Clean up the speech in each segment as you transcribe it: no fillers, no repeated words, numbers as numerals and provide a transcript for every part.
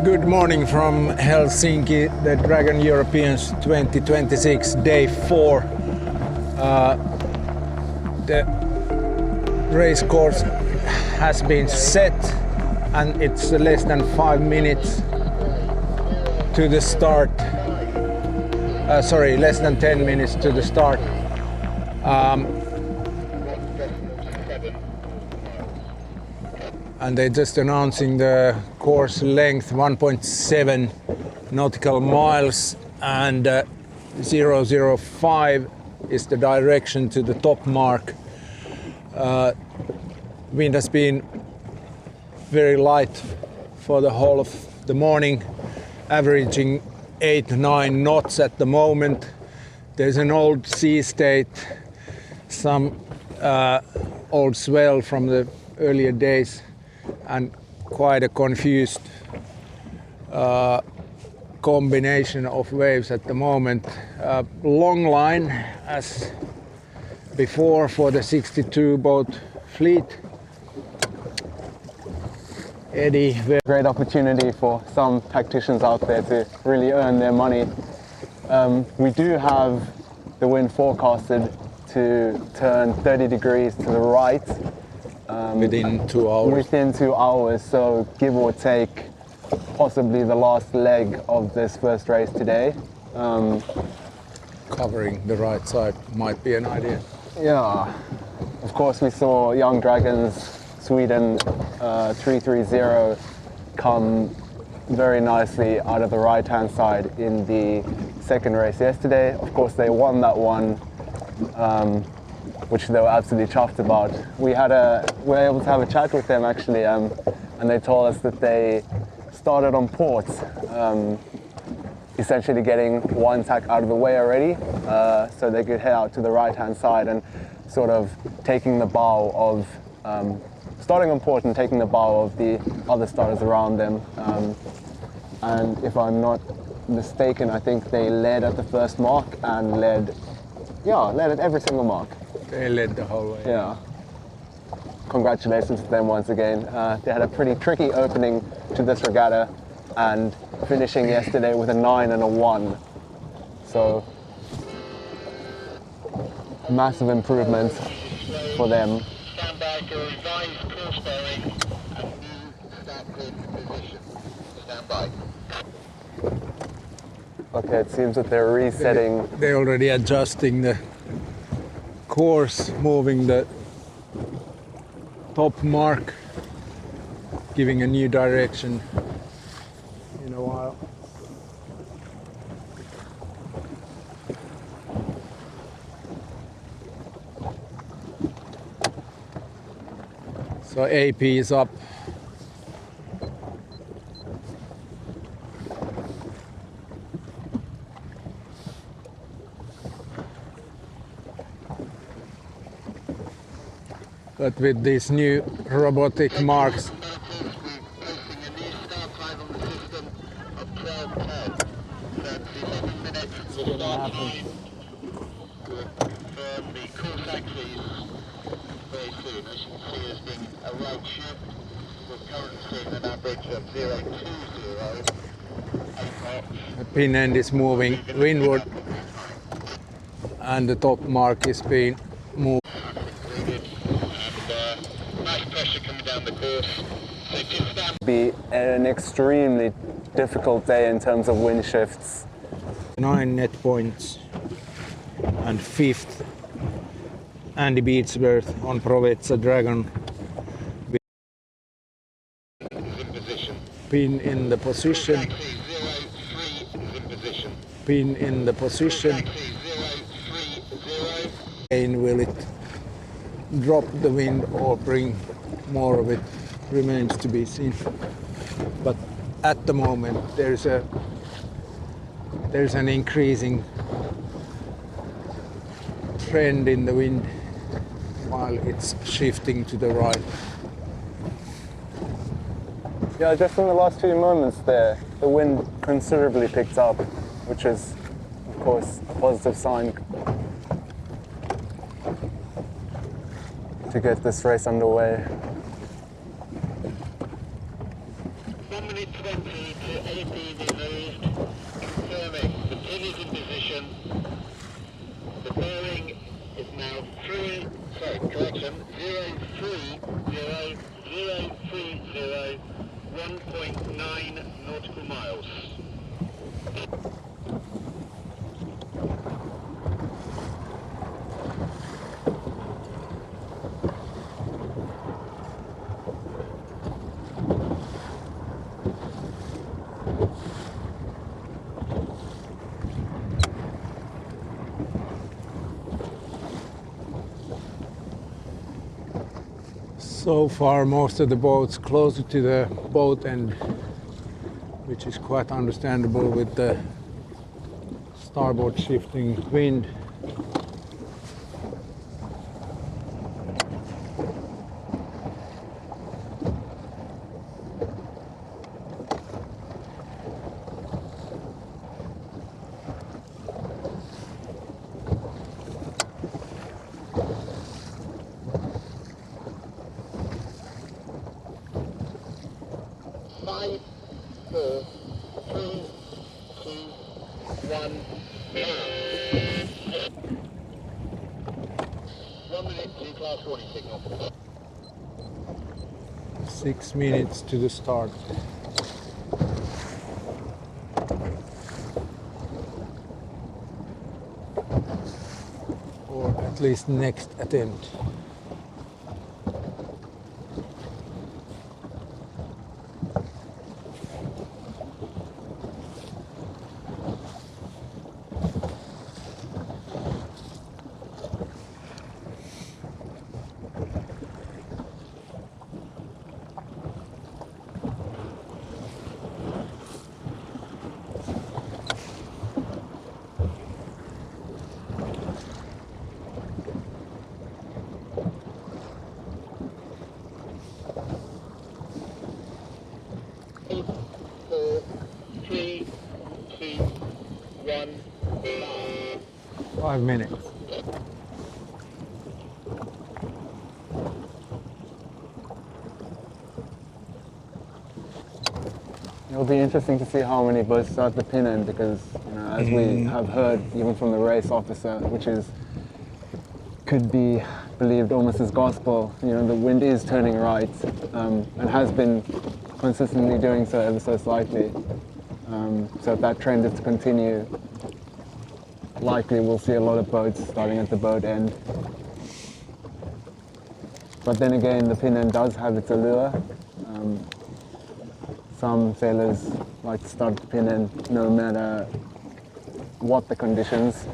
Good morning from Helsinki, the Dragon Europeans 2026, day 4. The race course has been set and it's less than 5 minutes to the start. Less than 10 minutes to the start. And they're just announcing the course length, 1.7 nautical miles, and 005 is the direction to the top mark. Wind has been very light for the whole of the morning, averaging 8-9 knots at the moment. There's an old sea state, some old swell from the earlier days, and quite a confused combination of waves at the moment. Long line as before for the 62 boat fleet. Eddie. Great opportunity for some tacticians out there to really earn their money. We do have the wind forecasted to turn 30 degrees to the right. Within 2 hours. Within 2 hours, so give or take possibly the last leg of this first race today. Covering the right side might be an idea. Yeah, of course we saw Young Dragons Sweden 330 come very nicely out of the right hand side in the second race yesterday. Of course they won that one, which they were absolutely chuffed about. We were able to have a chat with them actually, and they told us that they started on port, essentially getting one tack out of the way already, so they could head out to the right hand side and sort of taking the bow of, starting on port and taking the bow of the other starters around them. And if I'm not mistaken, I think they led at the first mark and led at every single mark. They led the whole way. Yeah. Congratulations to them once again. They had a pretty tricky opening to this regatta and finishing yesterday with a 9 and a 1. So massive improvement for them. Stand by for revised course bearing and new start grid position. Stand by. Okay, it seems that they're resetting. They're already adjusting the course, moving the top mark, giving a new direction in a while. So AP is up. But with these new robotic marks, the pin end is moving windward and the top mark is being moved. Be an extremely difficult day in terms of wind shifts. 9 net points and 5th Andy Beatsworth on Provezza Dragon. Pin in the position. Pin in the position. And will it drop the wind or bring more of it? Remains to be seen. But at the moment there's an increasing trend in the wind while it's shifting to the right. Yeah, just in the last few moments there, the wind considerably picked up, which is, of course, a positive sign to get this race underway. 1 minute 20 to AP removed, confirming the pin is in position. The bearing is now 1.9 nautical miles. So far most of the boats closer to the boat end, which is quite understandable with the starboard shifting wind. Five, four, three, two, one, now. 1 minute to class warning signal. 6 minutes to the start. Or at least next attempt. Four, three, two, one, now. 5 minutes. It'll be interesting to see how many boats start the pin end because, as we have heard even from the race officer, which could be believed almost as gospel, the wind is turning right and has been consistently doing so ever so slightly. So if that trend is to continue, likely we'll see a lot of boats starting at the boat end. But then again, the pin end does have its allure. Some sailors like to start the pin end no matter what the conditions.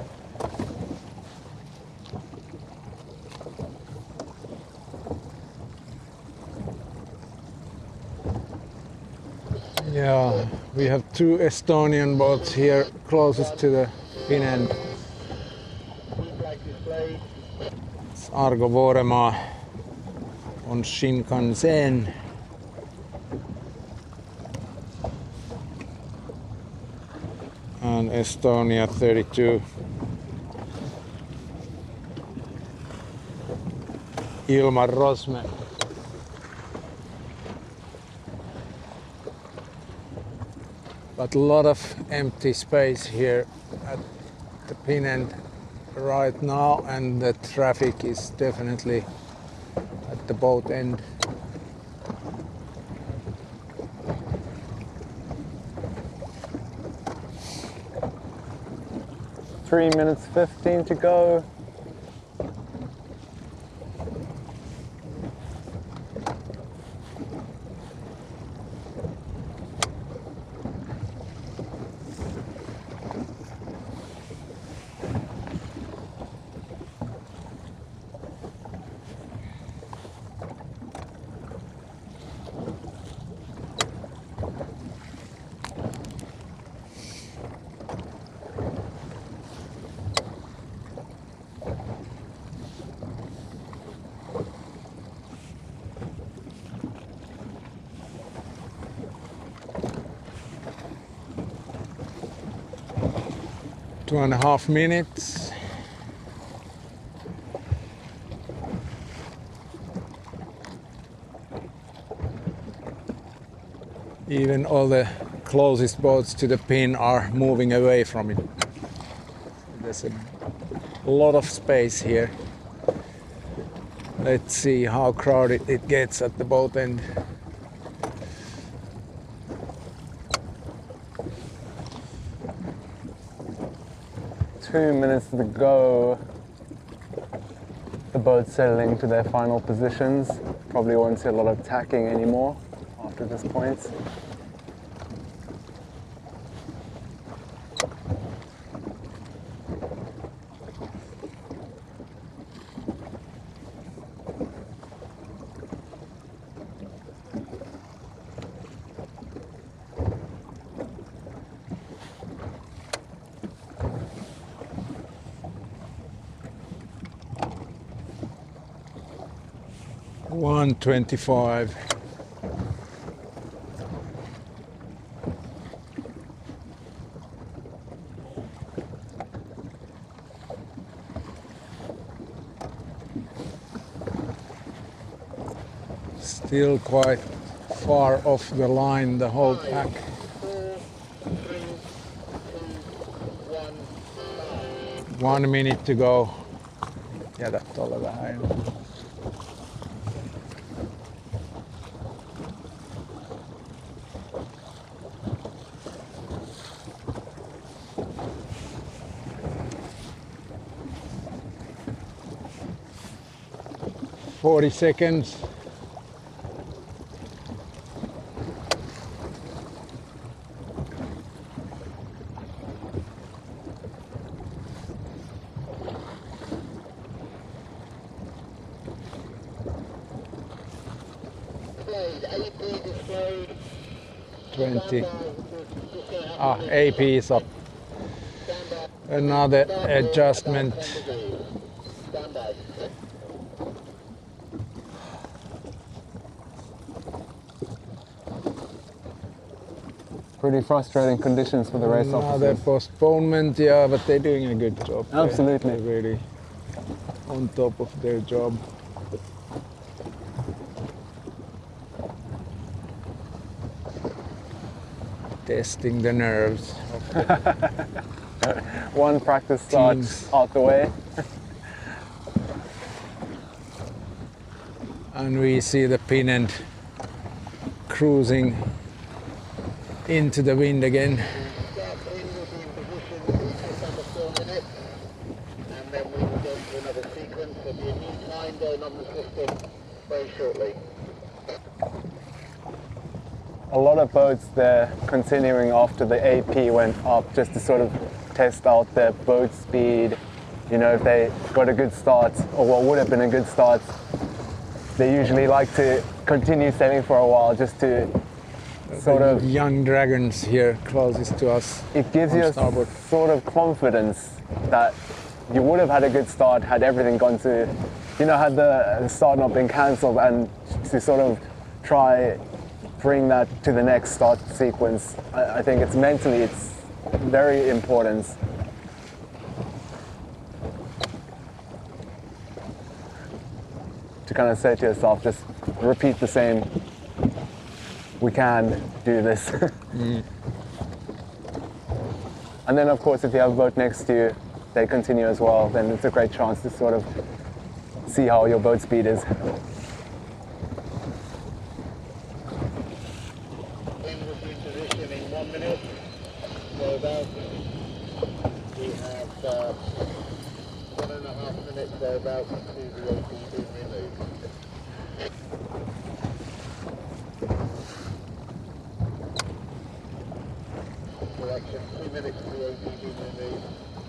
Yeah, we have 2 Estonian boats here closest to the pin end. Flag display. It's Argo Vuoremaa on Shinkansen. And Estonia 32. Ilmar Rosme. But a lot of empty space here at the pin end right now, and the traffic is definitely at the boat end. Three minutes 15 to go. Two and a half minutes. Even all the closest boats to the pin are moving away from it. There's a lot of space here. Let's see how crowded it gets at the boat end. Two minutes to go. The boat's settling to their final positions. Probably won't see a lot of tacking anymore after this point. $125. Still quite far off the line, the whole pack. 4, 3, 2, 1. 1 minute to go. Jätä tolle vähän. 40 seconds. Displayed, AP displayed. 20. AP is up. Another adjustment. Stand by. Pretty frustrating conditions for the race Another officers. postponement, yeah, but they're doing a good job. Absolutely. They're really on top of their job. Testing the nerves of the One practice start Teams. out the way. and we see the pin end cruising into the wind again. Start in will be in position in just under 4 minutes, and then we will go to another sequence. There'll be a new time going on the system very shortly. A lot of boats there continuing after the AP went up just to sort of test out their boat speed. You know, if they got a good start or what would have been a good start, they usually like to continue sailing for a while just to sort of, Young dragons here closest to us. it gives on you a starboard. sort of confidence that you would have had a good start had everything gone to, you know, had the start not been cancelled, and to sort of try bring that to the next start sequence. I think it's mentally, it's very important. To kind of say to yourself, just repeat the same. We can do this. And then of course, if you have a boat next to you, they continue as well, then it's a great chance to sort of see how your boat speed is. In will be in position in 1 minute. So about we have 1.5 minutes thereabouts to the AP being removed. Correction, 2 minutes to the AP being removed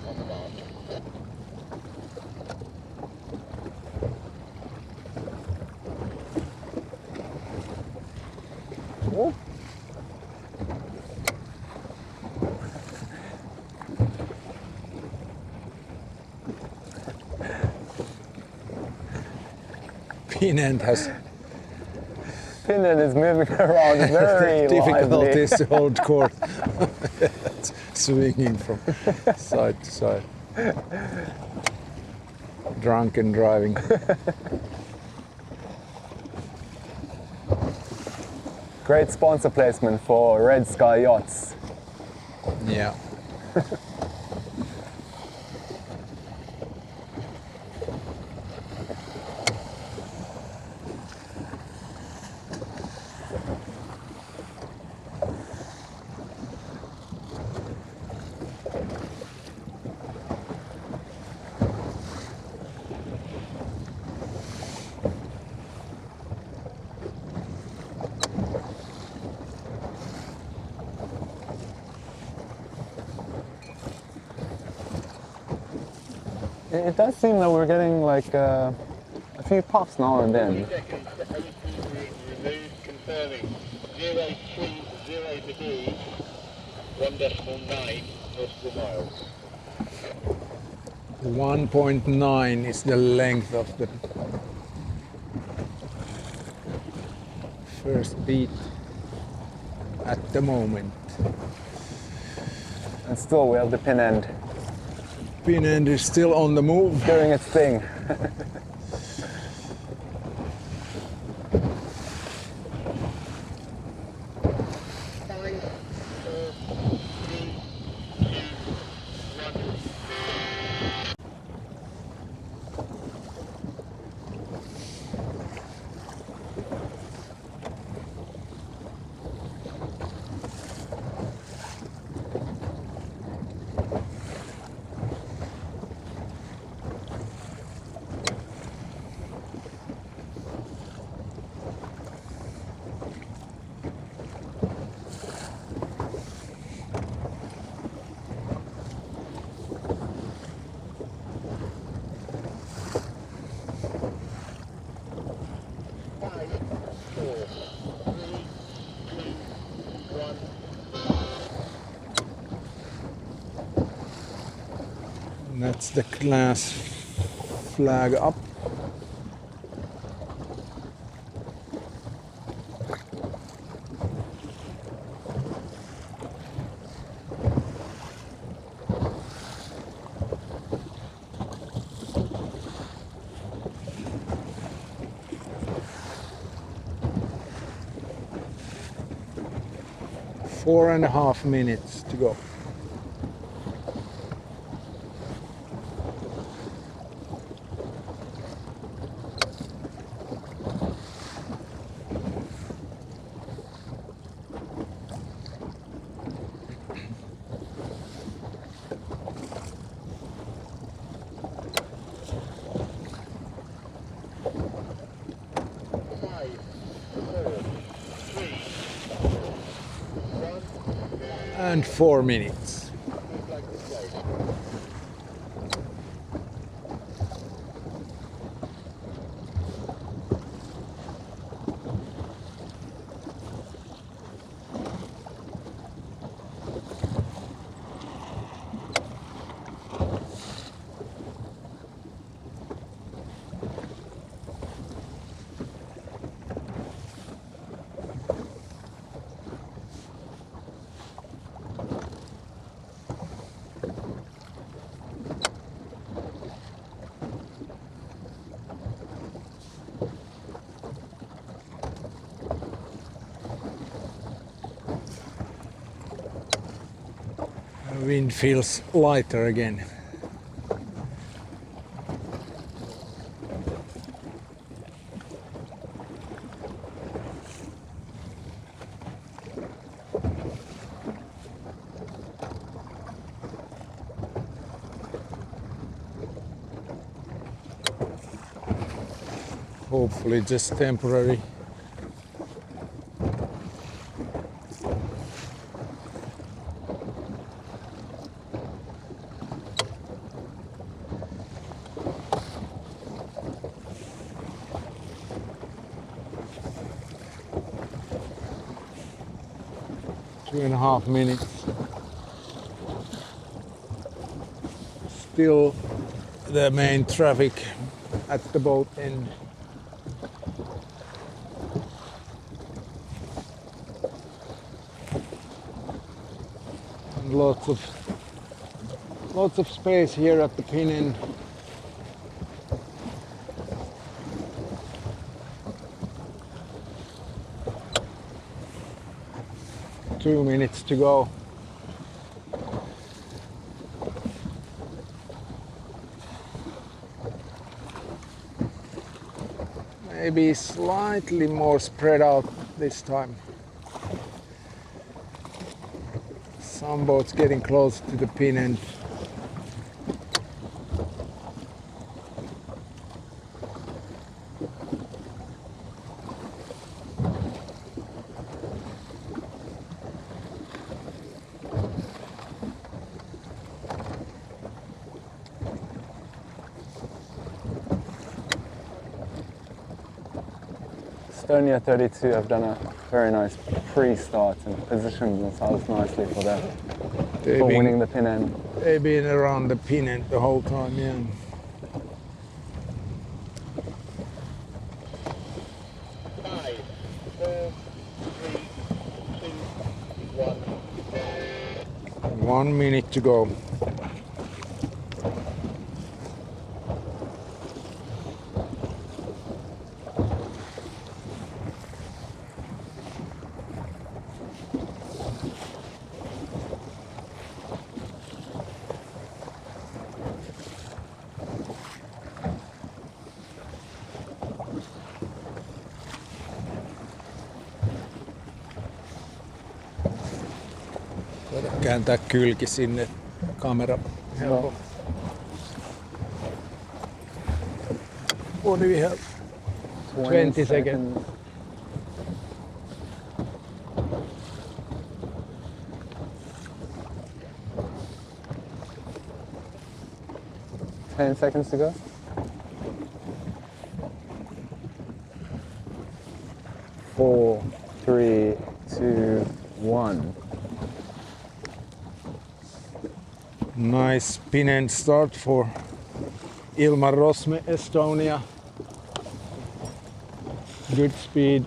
on the mark. Ooh. Pin end has Finland is moving around very lively. difficulties to hold court. It's swinging from side to side. Drunken driving. Great sponsor placement for Red Sky Yachts. Yeah. It does seem that we're getting like a few puffs now and then. Seconds to 18 removed, confirming 030 degrees, 1.9 nautical miles. 1.9 is the length of the first beat at the moment. And still we have the pin end Pin end is still on the move. doing its thing. 5, 4, 3, 2, 1. And that's the class flag up. Four and a half minutes to go. And 4 minutes. The wind feels lighter again. Hopefully just temporary. Two and a half minutes. Still the main traffic at the boat end. And lots of space here at the pin end. 2 minutes to go. Maybe slightly more spread out this time. Some boats getting close to the pin end. Estonia 32 have done a very nice pre-start and positioned themselves nicely for winning the pin end. They've been around the pin end the whole time, yeah. Five, four, three, two, one. 1 minute to go. Kääntää kylki sinne kamera. No. What do we have? 20 seconds. Ten seconds to go. 4, 3, 2, 1. Nice pin end start for Ilmar Rosme, Estonia. Good speed,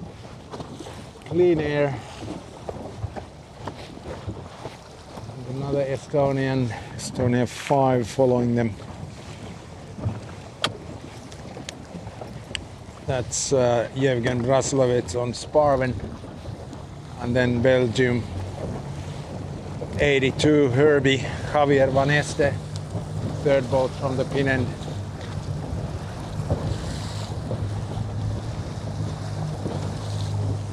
clean air. And another Estonian, Estonia 5 following them. That's Yevgen Raslovets on Sparven. And then Belgium 82 Herbie, Javier Van Este, third boat from the pin end.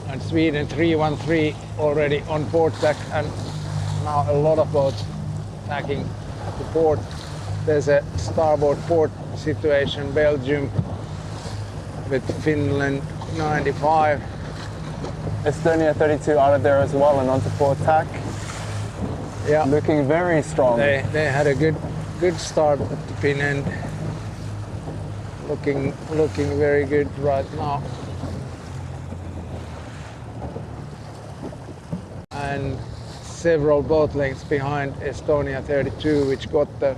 And Sweden 313 already on port tack, and now a lot of boats tacking the port. There's a starboard port situation, Belgium with Finland 95. Estonia 32 out of there as well and onto port tack. Yeah, Looking very strong. they had a good start at the pin end. Looking very good right now. And several boat lengths behind Estonia 32, which got the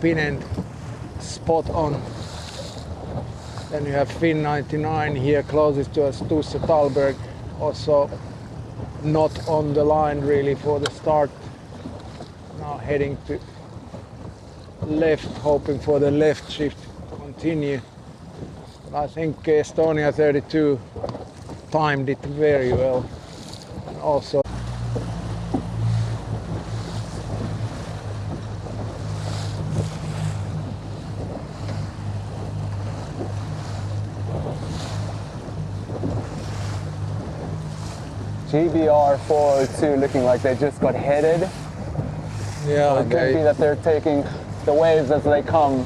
pin end spot on. Then you have Fin 99 here closest to us, Tusse Talberg, also not on the line really for the start. Now heading to left, hoping for the left shift to continue. But I think Estonia 32 timed it very well. And also GBR 402 looking like they just got headed. yeah, It could be that they're taking the waves as they come.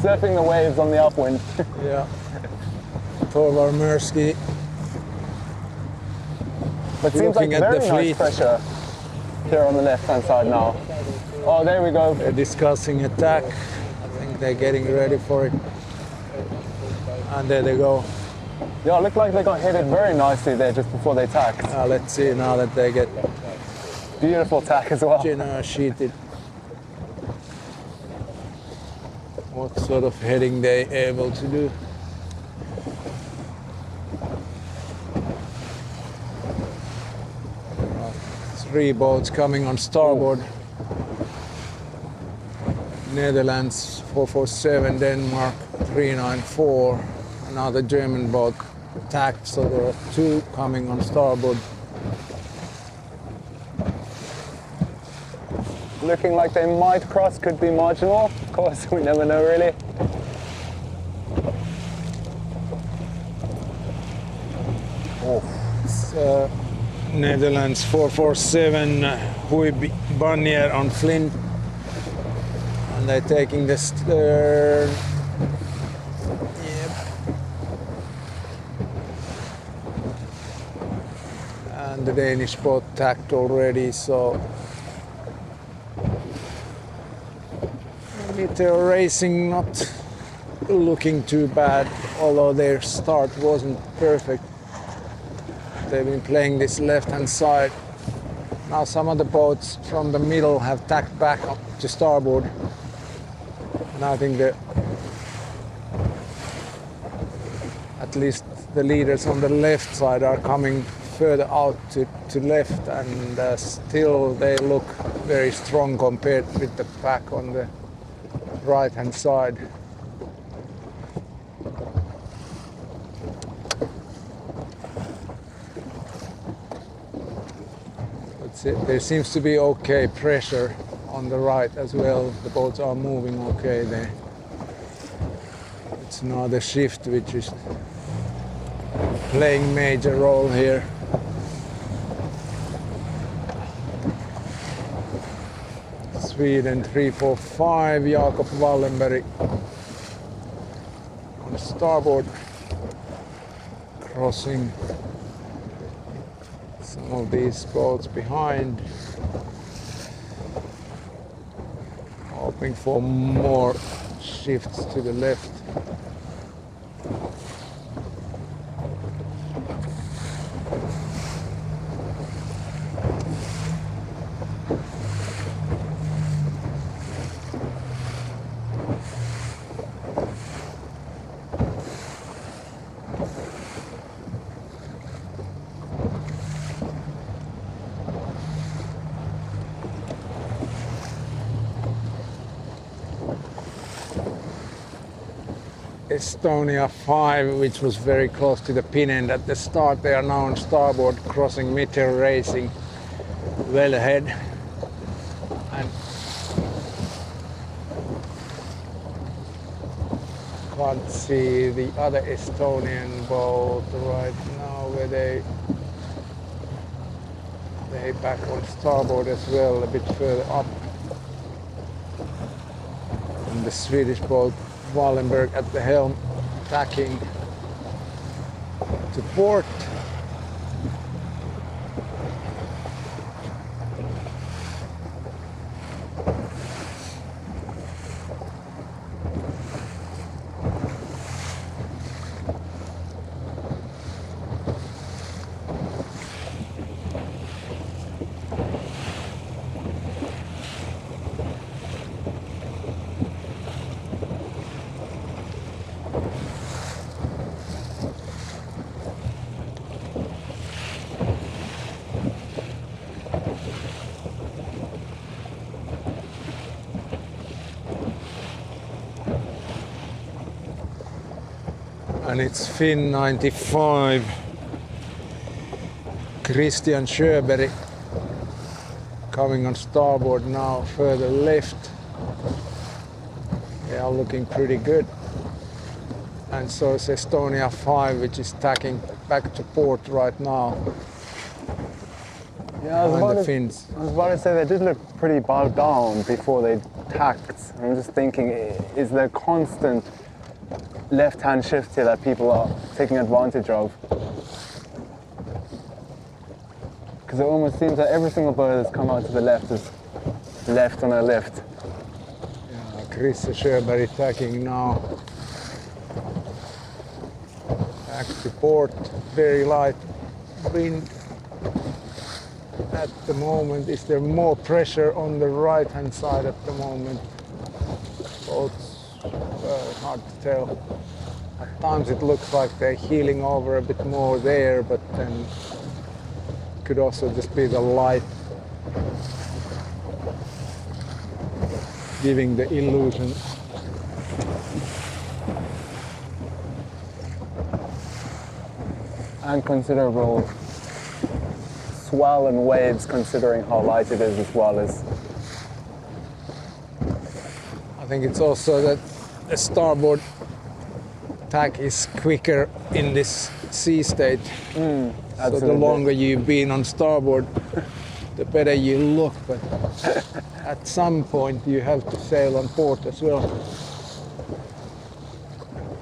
Surfing the waves on the upwind. yeah. Torvar Mirsky But seems like Looking at very the nice fleet. pressure here on the left hand side now. Oh, there we go. They're discussing attack. I think they're getting ready for it. And there they go. Yeah, it looked like they got headed very nicely there just before they tacked. Let's see now that they get Beautiful tack as well. sheeted. What sort of heading they able to do? Three boats coming on starboard. Netherlands 447, Denmark 394, another German boat tacked, so there are two coming on starboard. Looking like they might cross, could be marginal. Of course, we never know really. It's Netherlands 447 Hui Bannier on Flint, and they're taking the stern. Yep. And the Danish boat tacked already, so Meteor Racing not looking too bad, although their start wasn't perfect. They've been playing this left-hand side. Now some of the boats from the middle have tacked back up to starboard. And I think that at least the leaders on the left side are coming further out to left, and still they look very strong compared with the pack on the right-hand side. There seems to be okay pressure on the right as well. The boats are moving okay there. It's another shift which is playing major role here. Sweden 345, Jakob Wallenberg on starboard, crossing some of these boats behind, hoping for more shifts to the left. Estonia 5, which was very close to the pin end at the start. They are now on starboard, crossing Meteor Racing well ahead. And can't see the other Estonian boat right now, where they back on starboard as well, a bit further up. And the Swedish boat Wallenberg at the helm, tacking to port. And it's Finn 95, Christian Sjöberg, coming on starboard now, further left. They are looking pretty good. And so is Estonia 5, which is tacking back to port right now. Yeah, I was about to say they did look pretty bowed down before they tacked. I'm just thinking, is there constant left-hand shift here that people are taking advantage of? Because it almost seems that every single boat that's come out to the left is left on a lift. Yeah, Christian Sjöberg tacking now. Back to port, very light wind at the moment. Is there more pressure on the right-hand side at the moment? Boats, hard to tell. At times it looks like they're heeling over a bit more there, but then it could also just be the light giving the illusion. and considerable swell and waves, considering how light it is as well. I think it's also that the starboard tack is quicker in this sea state. So the longer you've been on starboard, the better you look. But at some point you have to sail on port as well.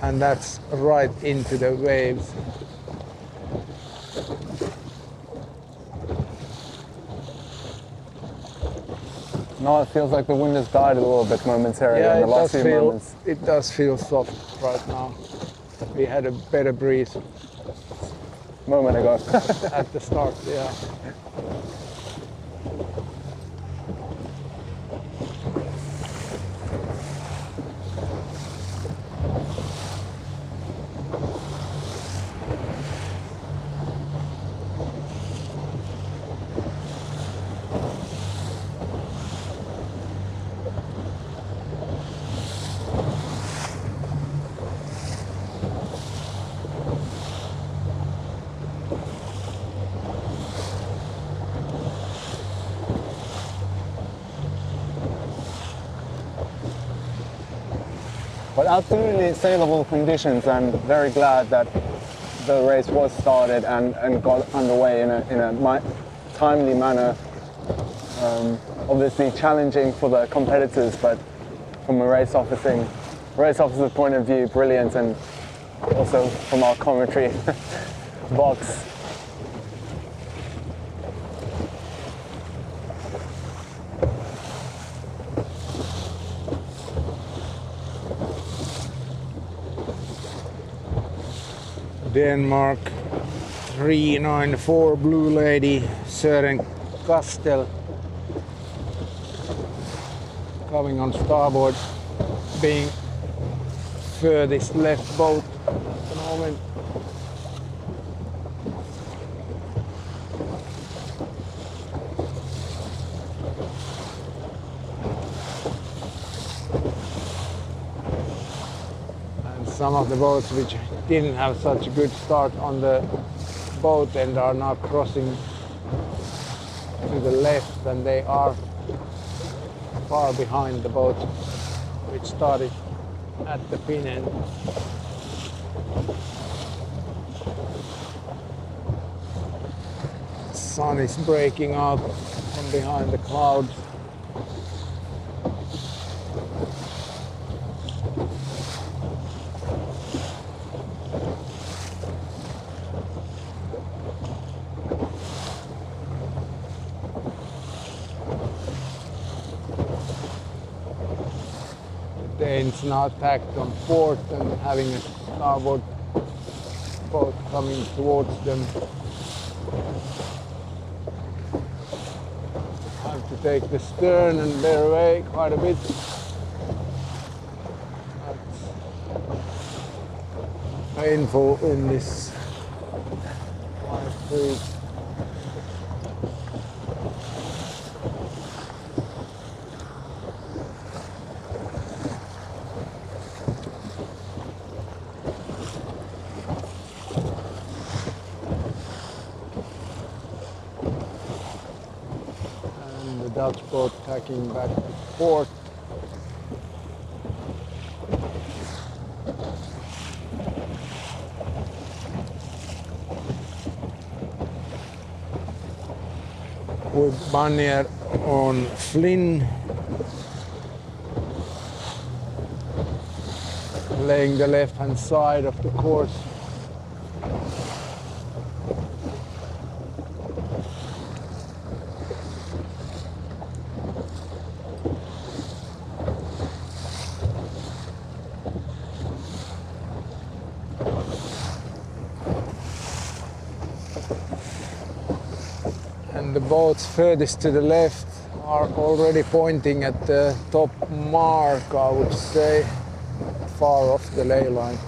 And that's right into the waves. No, it feels like the wind has died a little bit momentarily in the last few moments. It does feel soft right now. We had a better breeze Moment ago. at the start, yeah. But absolutely saleable conditions, and very glad that the race was started and got underway in a timely manner. Obviously challenging for the competitors, but from a race officer's point of view, brilliant, and also from our commentary box. Denmark 394 Blue Lady Søren Kastel coming on starboard, being furthest left boat at the moment. And some of the boats which didn't have such a good start on the boat and are now crossing to the left, and they are far behind the boat which started at the pin end. The sun is breaking out from behind the clouds. Danes now tacked on port and having a starboard boat coming towards them. Have to take the stern and bear away quite a bit. That's painful in this high breeze. Dutch boat tacking back to port. With Bannier on Flynn, laying the left hand side of the course. And the boats furthest to the left are already pointing at the top mark, I would say, far off the ley line.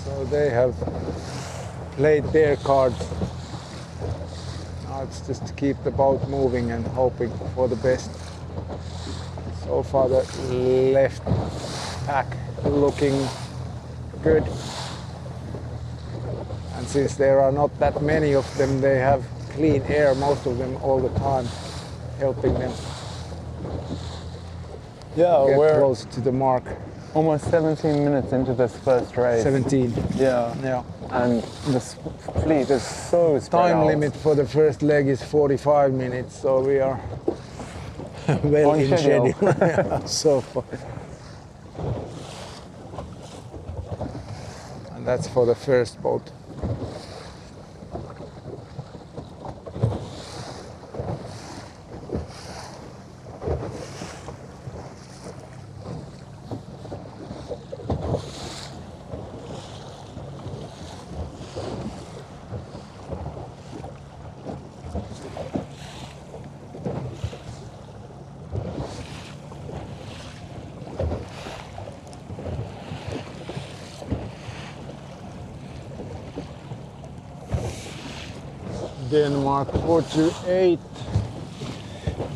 So they have played their cards. Now it's just to keep the boat moving and hoping for the best. So far the left pack looking good. And since there are not that many of them, they have clean air, most of them, all the time, helping them Yeah, get we're close to the mark. almost 17 minutes into this first race. 17. Yeah. Yeah. And the fleet is so spread Time out. limit for the first leg is 45 minutes, so we are well On in schedule. schedule. Yeah, so far. And that's for the first boat. Denmark 428,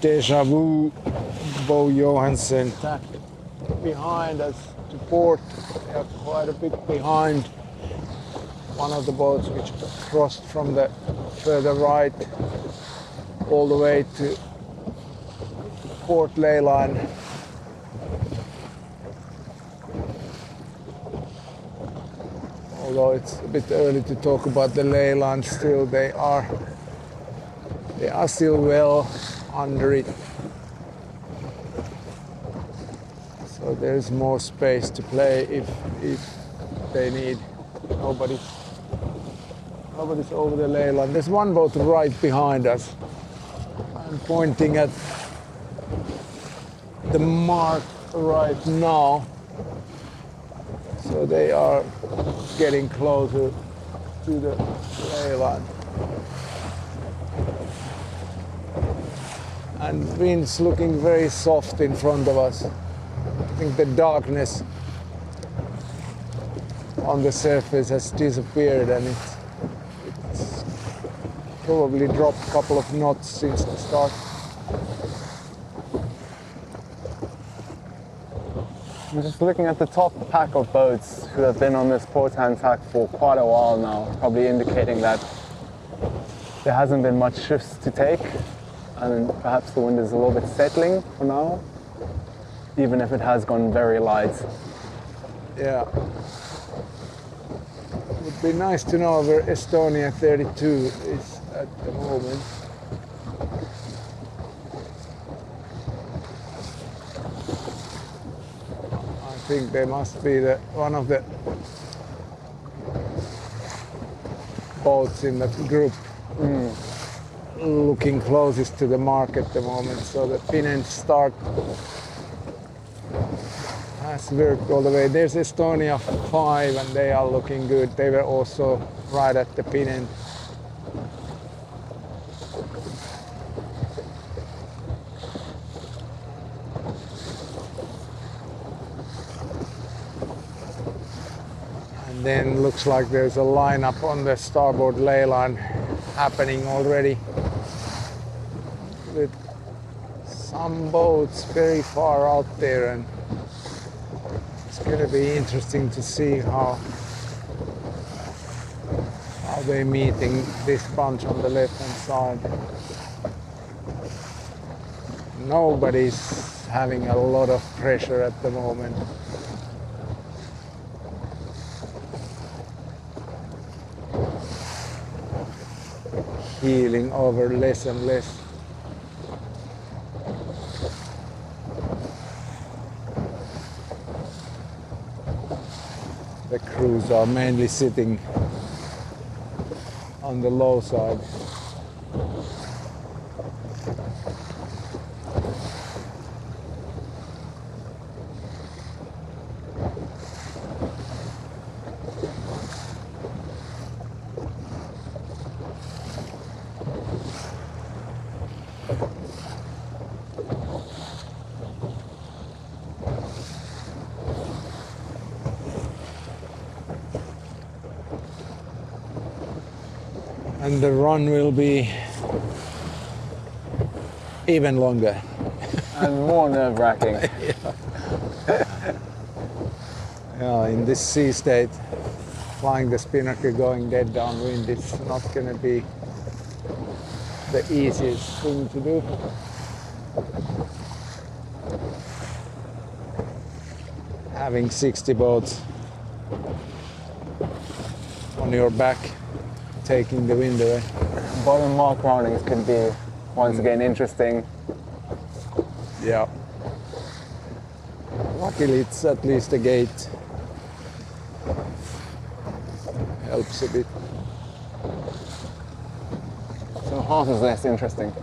Deja Vu, Bo Johansen tacked behind us to port. They are quite a bit behind one of the boats which crossed from the further right all the way to port ley line. Although it's a bit early to talk about the ley line, still they are still well under it. So there's more space to play if they need. Nobody's over the ley line. There's one boat right behind us. I'm pointing at the mark right now. So they are getting closer to the ley line. And wind's looking very soft in front of us. I think the darkness on the surface has disappeared and it's probably dropped a couple of knots since the start. I'm just looking at the top pack of boats who have been on this port-hand tack for quite a while now, probably indicating that there hasn't been much shifts to take, and perhaps the wind is a little bit settling for now, even if it has gone very light. Yeah. Would be nice to know where Estonia 32 is at the moment. I think they must be one of the boats in that group looking closest to the mark at the moment. So the Finland start has worked all the way. There's Estonia 5 and they are looking good. They were also right at the pin end. And then looks like there's a lineup on the starboard ley line happening already with some boats very far out there, and it's going to be interesting to see how they're meeting this bunch on the left hand side. Nobody's having a lot of pressure at the moment. Heeling over less and less. The crews are mainly sitting on the low side. And the run will be even longer. And more nerve-wracking. Yeah. In this sea state, flying the spinnaker going dead downwind is not going to be the easiest thing to do. Having 60 boats on your back, taking the wind away. Bottom mark roundings could be once again interesting. Yeah. Luckily it's at least a gate. Helps a bit. So half is less interesting.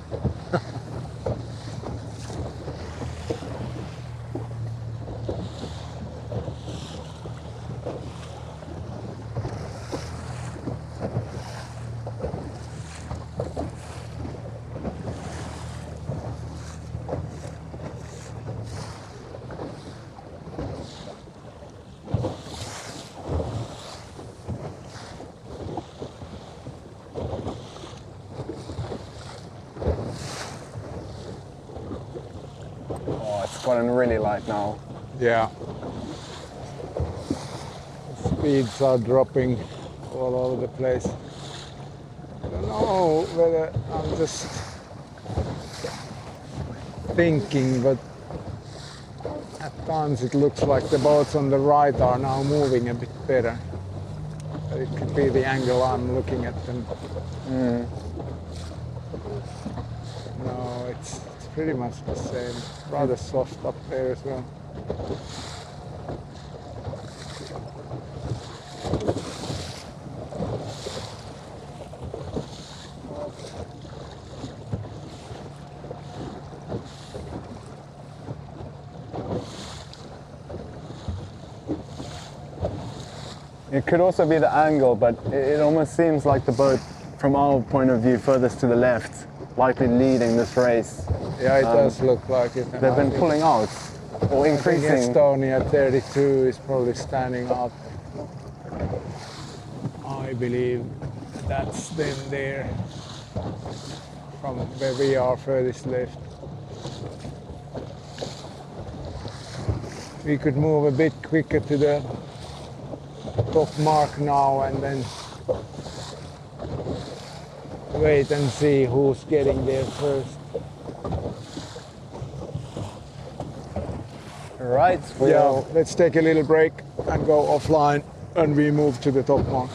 Oh, it's gotten really light now. Yeah. Speeds are dropping all over the place. I don't know whether I'm just thinking, but at times it looks like the boats on the right are now moving a bit better. But it could be the angle I'm looking at them. No, it's pretty much the same. Rather soft up there as well. It could also be the angle, but it almost seems like the boat, from our point of view, furthest to the left, likely leading this race. Yeah, it does look like it. They've been pulling out or I think increasing. Estonia 32 is probably standing out. I believe that's them there from where we are furthest left. We could move a bit quicker to the top mark now and then wait and see who's getting there first. Right, Yeah, let's take a little break and go offline and we move to the top mark.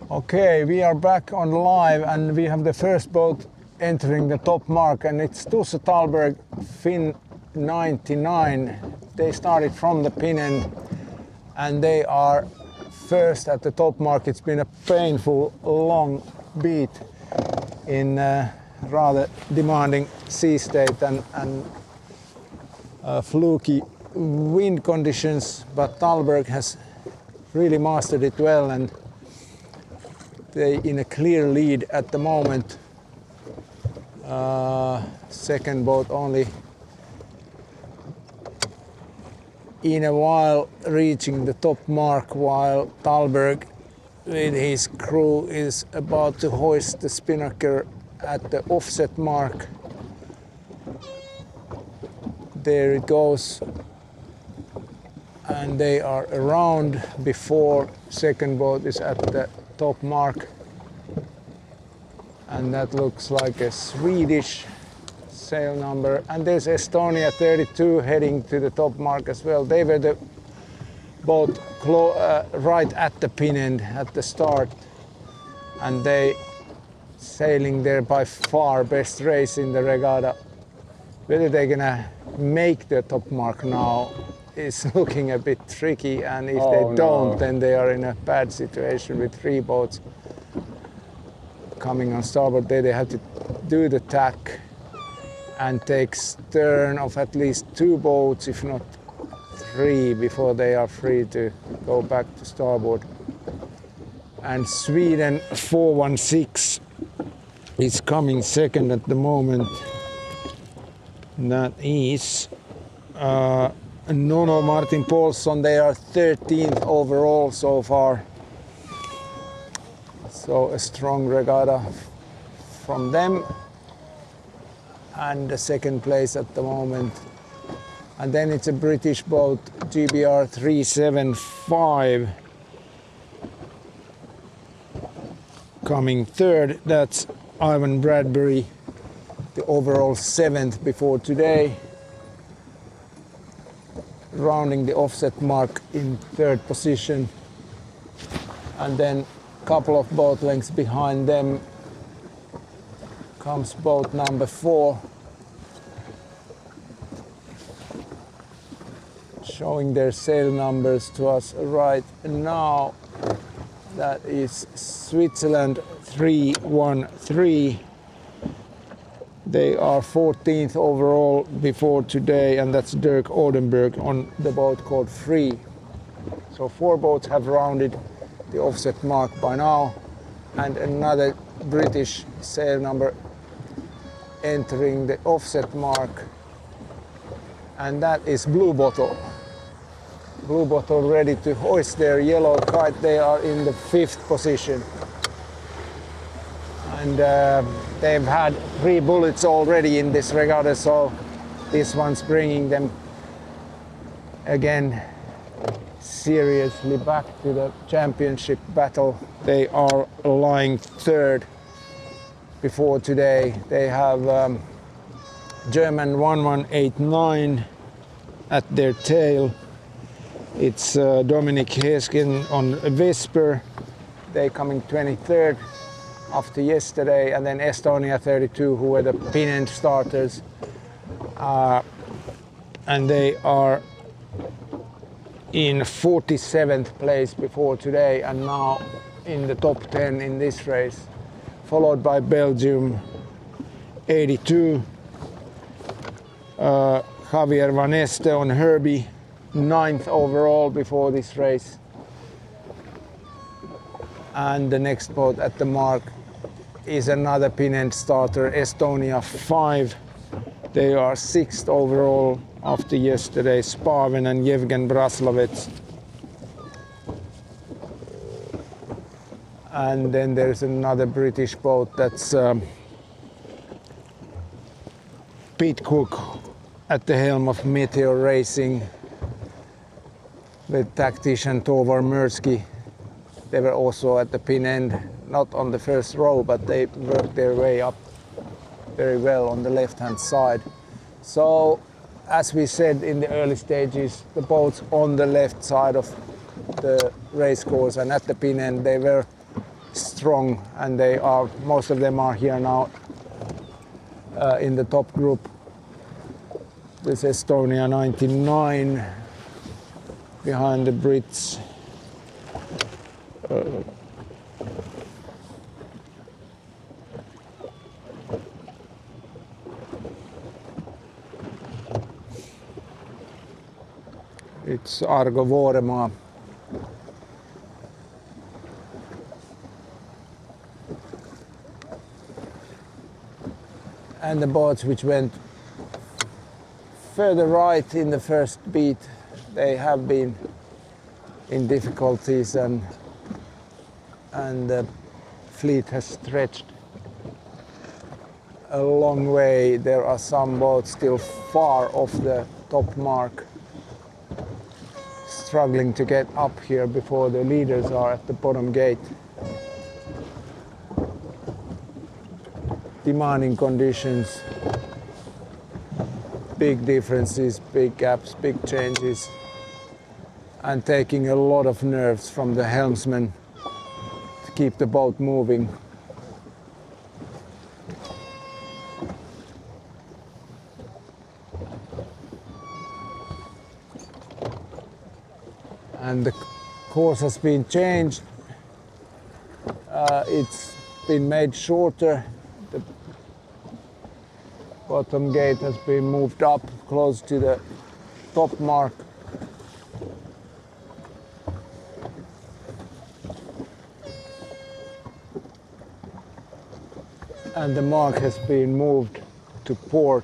Okay, we are back on live and we have the first boat entering the top mark, and it's Tusse Talberg Fin 99. They started from the pin end and they are first at the top mark. It's been a painful long beat in rather demanding sea state and fluky wind conditions, but Talberg has really mastered it well and they in a clear lead at the moment. Second boat only in a while reaching the top mark, while Talberg with his crew is about to hoist the spinnaker at the offset mark. There it goes, and they are around before second boat is at the top mark, and that looks like a Swedish sail number, and there's Estonia 32 heading to the top mark as well. They were the boat right at the pin end at the start, and they sailing there by far best race in the regatta. Whether they're gonna make the top mark now is looking a bit tricky, and if they don't, then they are in a bad situation with three boats coming on starboard. They have to do the tack and take stern of at least two boats, if not three, before they are free to go back to starboard. And Sweden 416 is coming second at the moment. That is Nono Martin Paulsson. They are 13th overall so far. So a strong regatta from them. And the second place at the moment. And then it's a British boat, GBR 375, coming third. That's Ivan Bradbury, the overall 7th before today, rounding the offset mark in third position. And then a couple of boat lengths behind them comes boat number 4, showing their sail numbers to us right now. That is Switzerland 313. They are 14th overall before today, and that's Dirk Odenberg on the boat called Free. So 4 boats have rounded the offset mark by now, and another British sail number entering the offset mark, and that is Blue Bottle. Blue Bottle ready to hoist their yellow kite. They are in the 5th position. And they've had 3 bullets already in this regatta, so this one's bringing them again seriously back to the championship battle. They are lying 3rd before today. They have German 1189 at their tail. It's Dominic Heskin on Vesper. They coming 23rd after yesterday, and then Estonia 32, who were the pin end starters, and they are in 47th place before today, and now in the top 10 in this race, followed by Belgium 82, Javier Van Este on Herbie, 9th overall before this race. And the next boat at the mark is another pin end starter, Estonia 5. They are 6th overall after yesterday, Spaven and Yevgen Braslovets. And then there's another British boat, that's Pete Cook at the helm of Meteor Racing with tactician Tovar Mirsky. They were also at the pin end, not on the first row, but they worked their way up very well on the left-hand side. So, as we said in the early stages, the boats on the left side of the race course, and at the pin end they were strong, and most of them are here now in the top group. This Estonia 99 behind the Brits. It's Argo Vuoremaa. And the boats which went further right in the first beat, they have been in difficulties, and the fleet has stretched a long way. There are some boats still far off the top mark, struggling to get up here before the leaders are at the bottom gate. Demanding conditions, big differences, big gaps, big changes, and taking a lot of nerves from the helmsman to keep the boat moving. And the course has been changed. It's been made shorter. The bottom gate has been moved up close to the top mark. And the mark has been moved to port.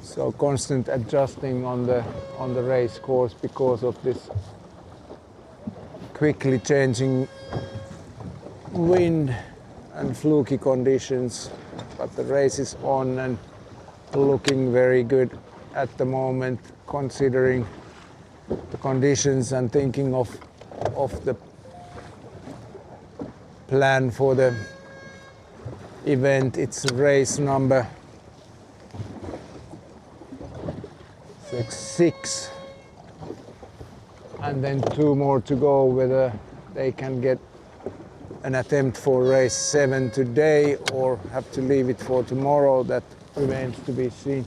So constant adjusting on the race course because of this quickly changing wind and fluky conditions. But the race is on and looking very good at the moment, considering the conditions and thinking of the plan for the event. It's race number 6, and then 2 more to go. Whether they can get an attempt for race 7 today or have to leave it for tomorrow, that remains to be seen.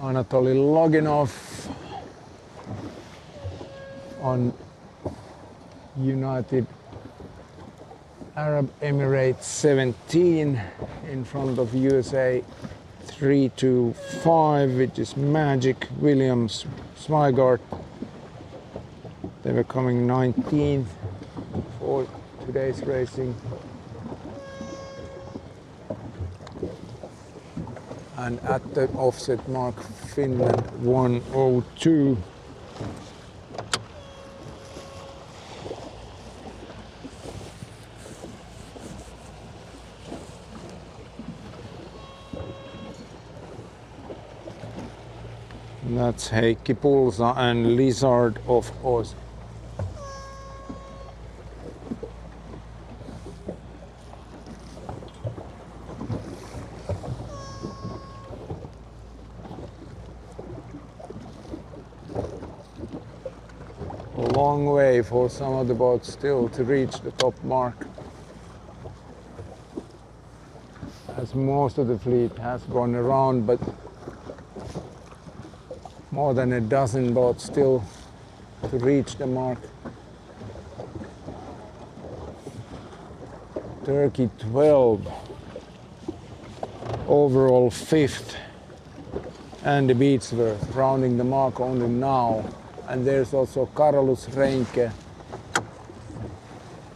Anatoly Loginov on United Arab Emirates 17 in front of USA 325, which is Magic, Williams, Swigart. They were coming 19th for today's racing. And at the offset mark, Finland 102. That's Heikki Pulsa and Lizard, of course. A long way for some of the boats still to reach the top mark, as most of the fleet has gone around, but more than a dozen boats still to reach the mark. Turkey 12, overall 5th, and the Beatsworth rounding the mark only now. And there's also Carolus Reinke,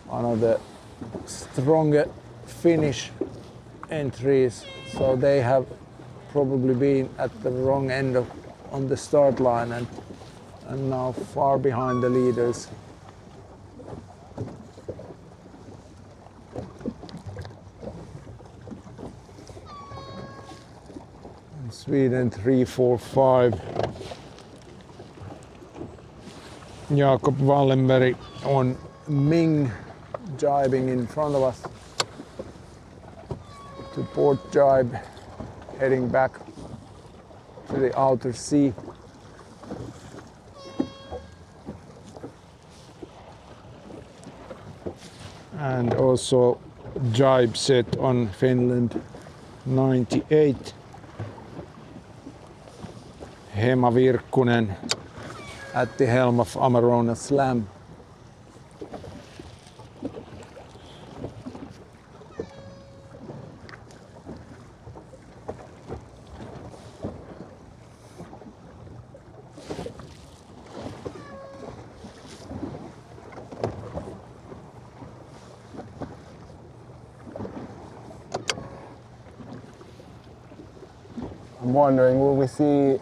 one of the stronger Finnish entries, so they have probably been at the wrong end of on the start line and now far behind the leaders. And Sweden 3-4-5. Jakob Wallenberg on Ming jibing in front of us to port jibe, heading back to the outer sea. And also jibe set on Finland 98. Hema Virkkunen at the helm of Amarona Slam. I'm wondering, will we see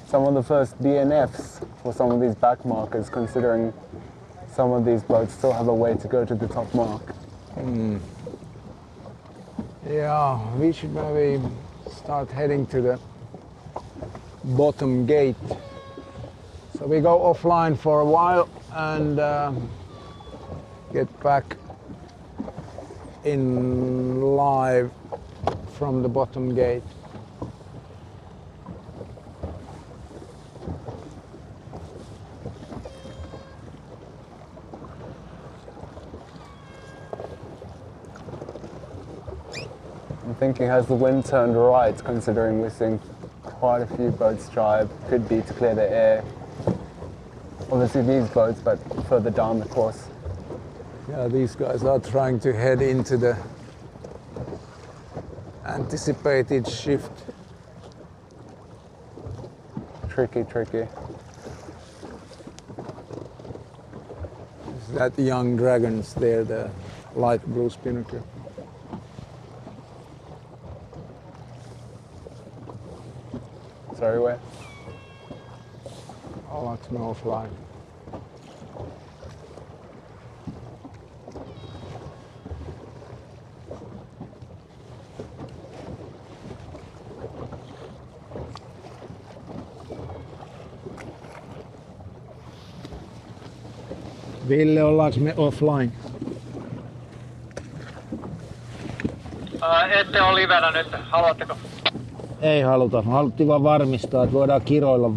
some of the first DNFs for some of these back markers, considering some of these boats still have a way to go to the top mark? Yeah, we should maybe start heading to the bottom gate. So we go offline for a while and get back in live from the bottom gate. I'm thinking, has the wind turned right, considering we're seeing quite a few boats jibe? Could be to clear the air. Obviously these boats, but further down the course. Yeah, these guys are trying to head into the anticipated shift. Tricky, tricky. Is that the young dragons there, the light blue spinnaker? Sorry, where? Ollaanko me offline? Ville, ollaanko me offline? Ette ole livenä nyt, haluatteko? Ei haluta. Haluttiin vaan varmistaa, että voidaan kiroilla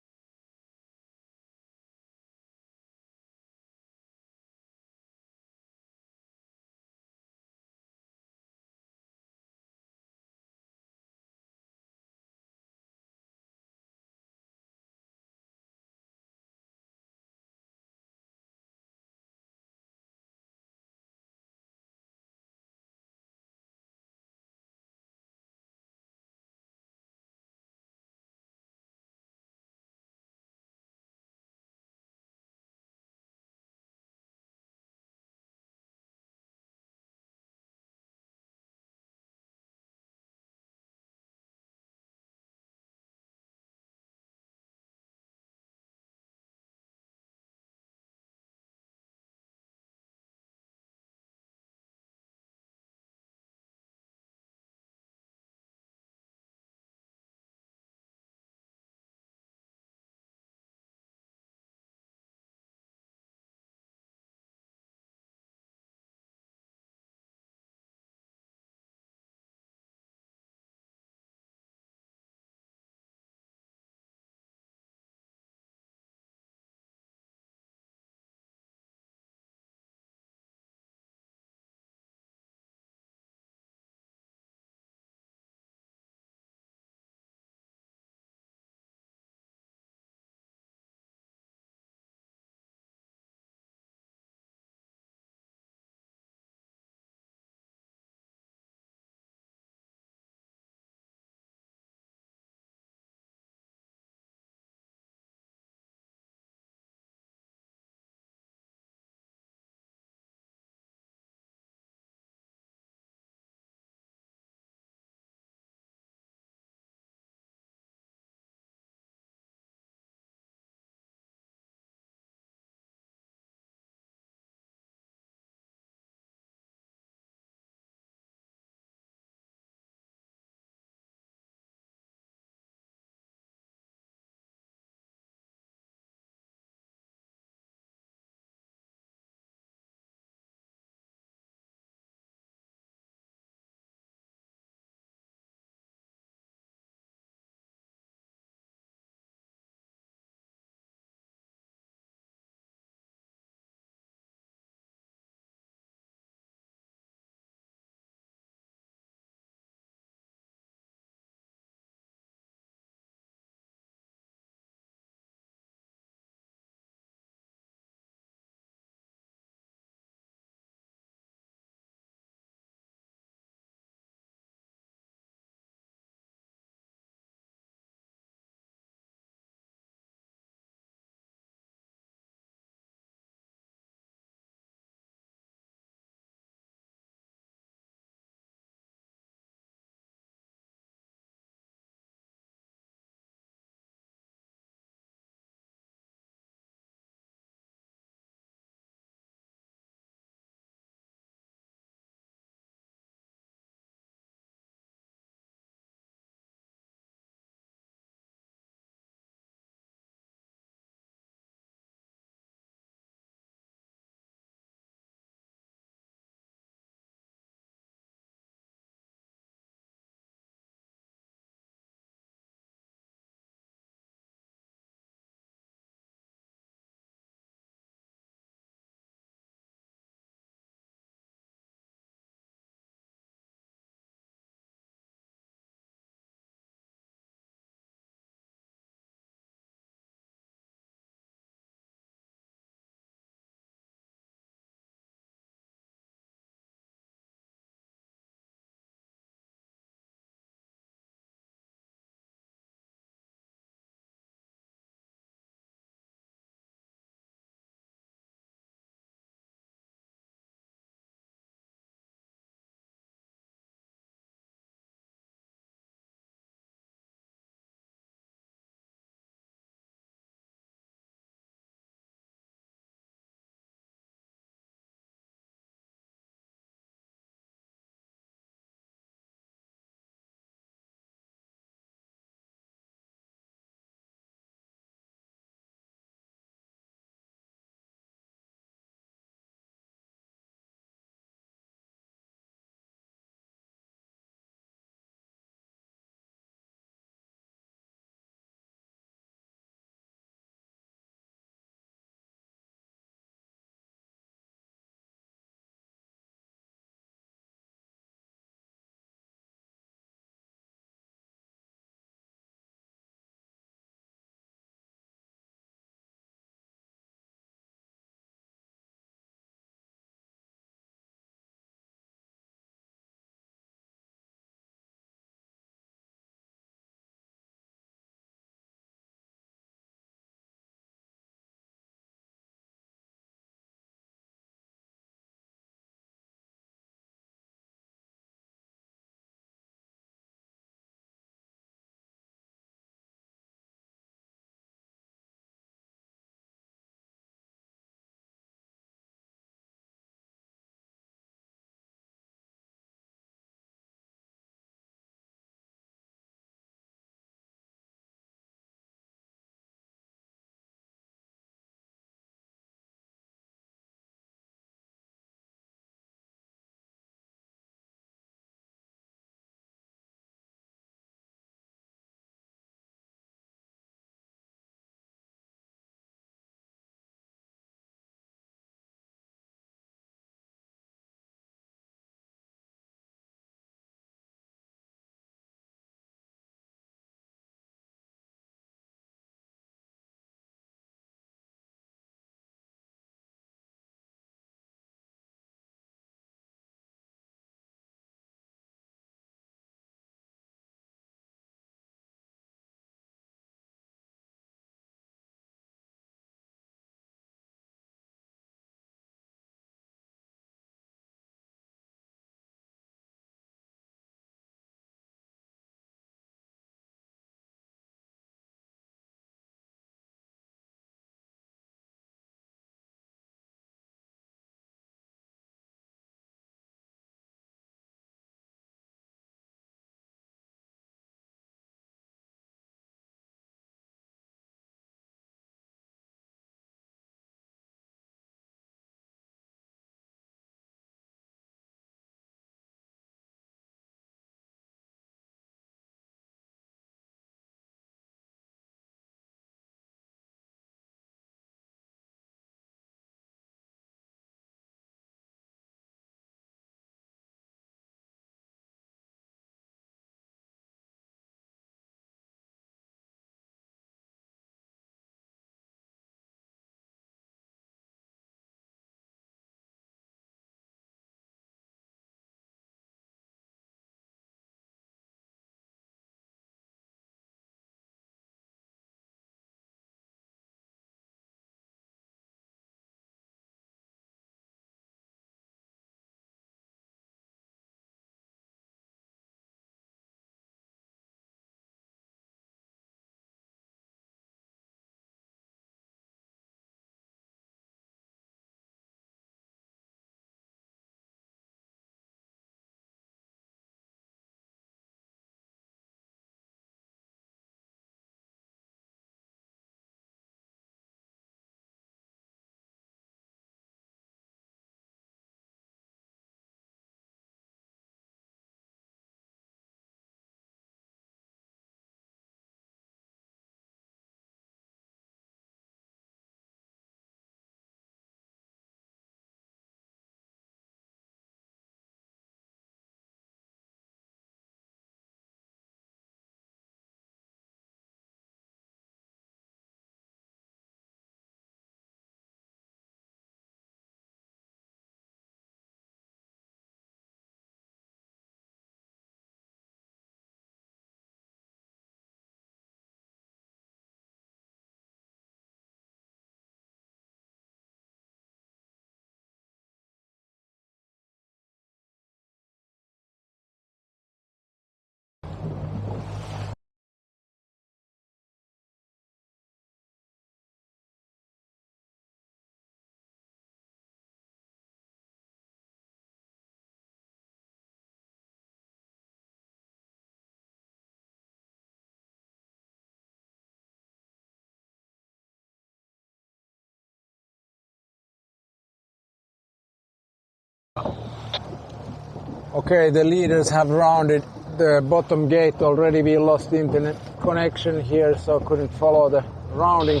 Okay, the leaders have rounded the bottom gate already. We lost internet connection here, so couldn't follow the rounding.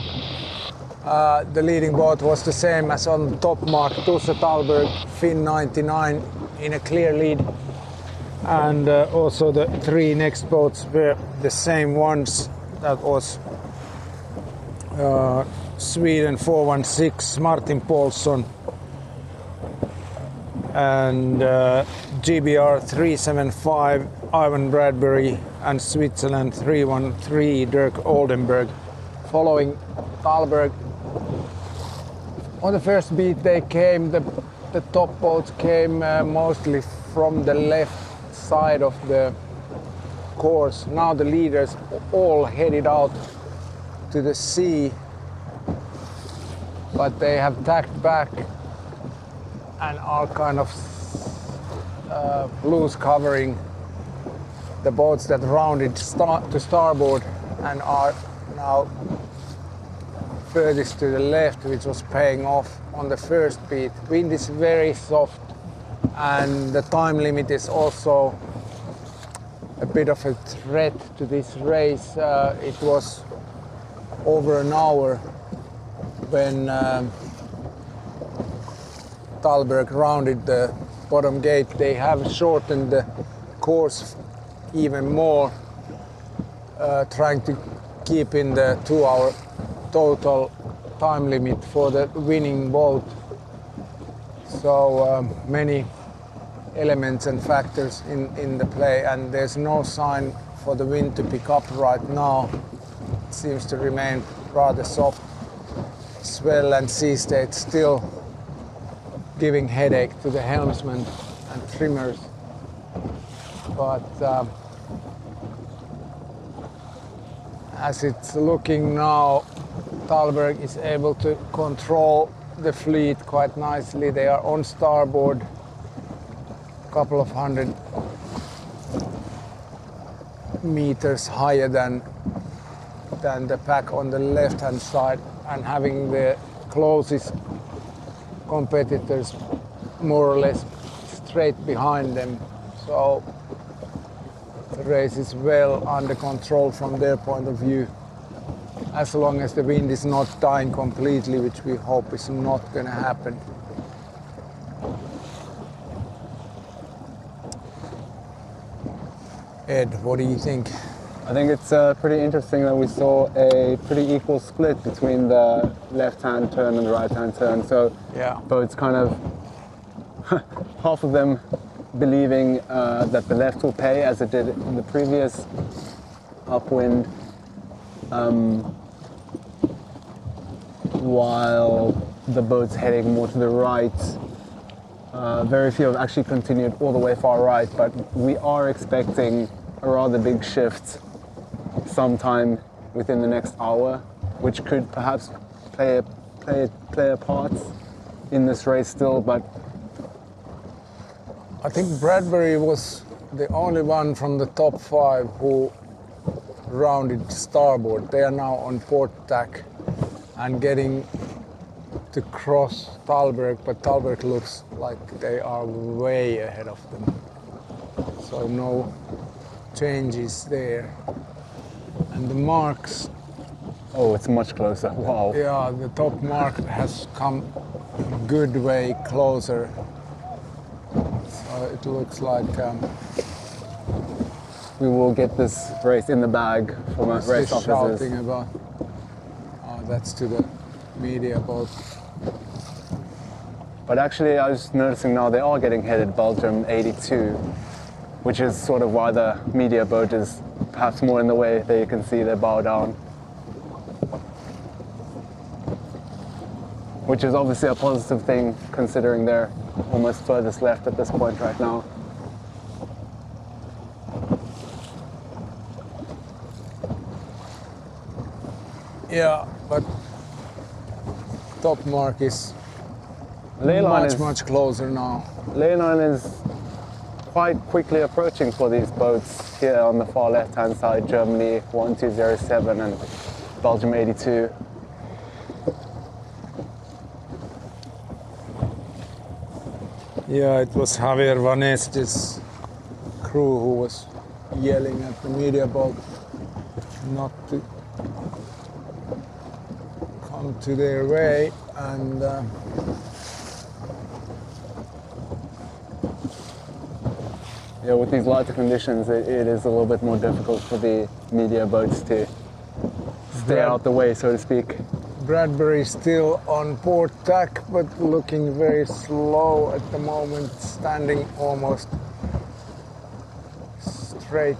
The leading boat was the same as on the top mark, Tusse Talberg, Fin 99 in a clear lead. And also the three next boats were the same ones. That was Sweden 416, Martin Paulsson, and GBR 375, Ivan Bradbury, and Switzerland 313, Dirk Oldenburg. Following Talberg, on the first beat they came, the top boats came mostly from the left side of the course. Now the leaders all headed out to the sea, but they have tacked back and are kind of loose covering the boats that rounded to starboard and are now furthest to the left, which was paying off on the first beat. Wind is very soft and the time limit is also a bit of a threat to this race. It was over an hour when Talberg rounded the bottom gate. They have shortened the course even more, trying to keep in the 2-hour total time limit for the winning boat. So many elements and factors in the play, and there's no sign for the wind to pick up right now. It seems to remain rather soft. Swell and sea state still giving headache to the helmsmen and trimmers, but as it's looking now, Talberg is able to control the fleet quite nicely. They are on starboard, a couple of 100 meters higher than the pack on the left hand side, and having the closest competitors more or less straight behind them. So the race is well under control from their point of view, as long as the wind is not dying completely, which we hope is not going to happen. Ed, what do you think? I think it's pretty interesting that we saw a pretty equal split between the left-hand turn and the right-hand turn. So Yeah. boats kind of, half of them believing that the left will pay as it did in the previous upwind, while the boats heading more to the right. Very few have actually continued all the way far right, but we are expecting a rather big shift sometime within the next hour, which could perhaps play a part in this race still. But I think Bradbury was the only one from the top 5 who rounded starboard. They are now on port tack and getting to cross Talberg, but Talberg looks like they are way ahead of them. So no changes there. And the marks, oh, it's much closer. Wow. yeah, the top mark has come a good way closer. So it looks like We will get this race in the bag from our race officers. shouting about. That's to the media boat. But actually, I was noticing now they are getting headed Belgium 82, which is sort of why the media boat is perhaps more in the way. There you can see their bow down, which is obviously a positive thing considering they're almost furthest left at this point right now. Yeah, but top mark is much closer now. Leyline is quite quickly approaching for these boats here on the far left-hand side. Germany 1207 and Belgium 82. Yeah, it was Javier Van Estes crew who was yelling at the media boat not to come to their way, and Yeah, with these lighter conditions, it is a little bit more difficult for the media boats to stay out the way, so to speak. Bradbury still on port tack, but looking very slow at the moment, standing almost straight.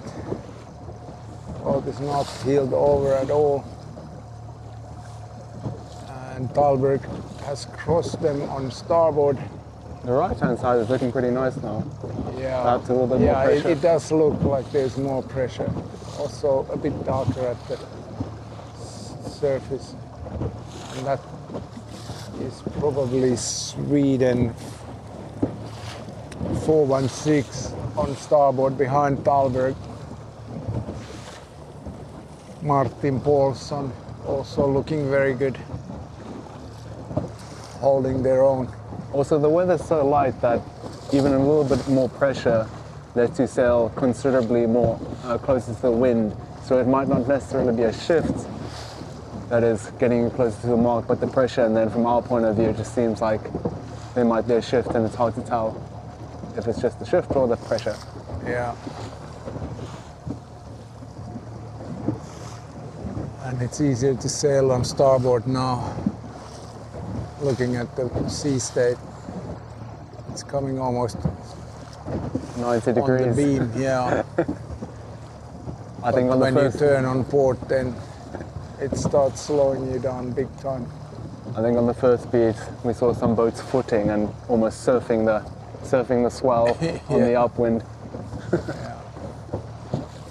Boat is not heeled over at all. And Thalberg has crossed them on starboard. The right-hand side is looking pretty nice now. Yeah, Perhaps a little bit more pressure. it does look like there's more pressure. Also a bit darker at the surface. And that is probably Sweden 416 on starboard behind Thalberg. Martin Paulsson also looking very good, holding their own. Also, the weather's so light that even a little bit more pressure lets you sail considerably more closer to the wind. So it might not necessarily be a shift that is getting you closer to the mark, but the pressure, and then from our point of view, it just seems like there might be a shift, and it's hard to tell if it's just the shift or the pressure. Yeah. And it's easier to sail on starboard now. Looking at the sea state, it's coming almost 90 on the degrees. beam, yeah. I think But on the when first, you turn on port, then it starts slowing you down big time. I think on the first beat, we saw some boats footing and almost surfing the swell on the Yeah. upwind.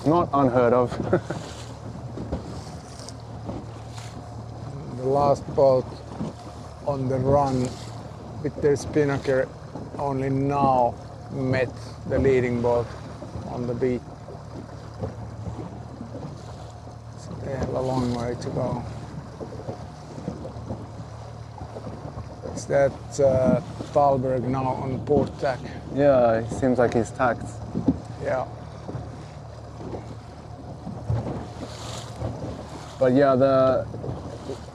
Not unheard of. The last boat on the run with their spinnaker only now met the leading boat on the beat. So they have a long way to go. Is that Thalberg now on port tack? Yeah, it seems like he's tacked. Yeah. But yeah, the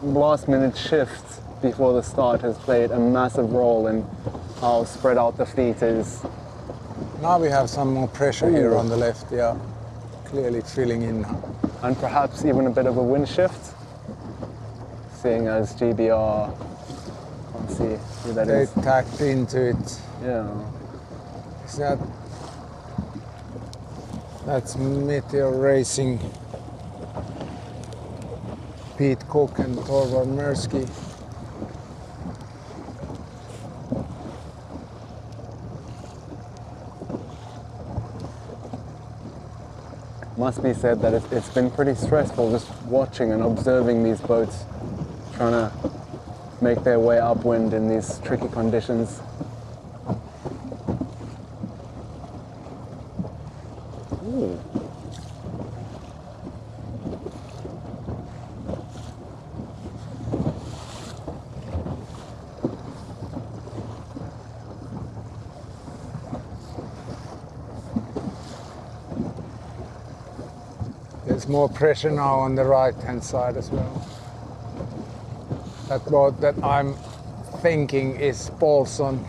last minute shift before the start has played a massive role in how spread out the fleet is. Now we have some more pressure here Ooh. on the left, yeah. Clearly filling in now. And perhaps even a bit of a wind shift, seeing as GBR, can't see who that They is. tacked into it. Yeah. Is that's Meteor Racing, Pete Cook and Torvald Mersky. Must be said that it's been pretty stressful just watching and observing these boats trying to make their way upwind in these tricky conditions. Ooh. There's more pressure now on the right hand side as well. That boat that I'm thinking is Paulsson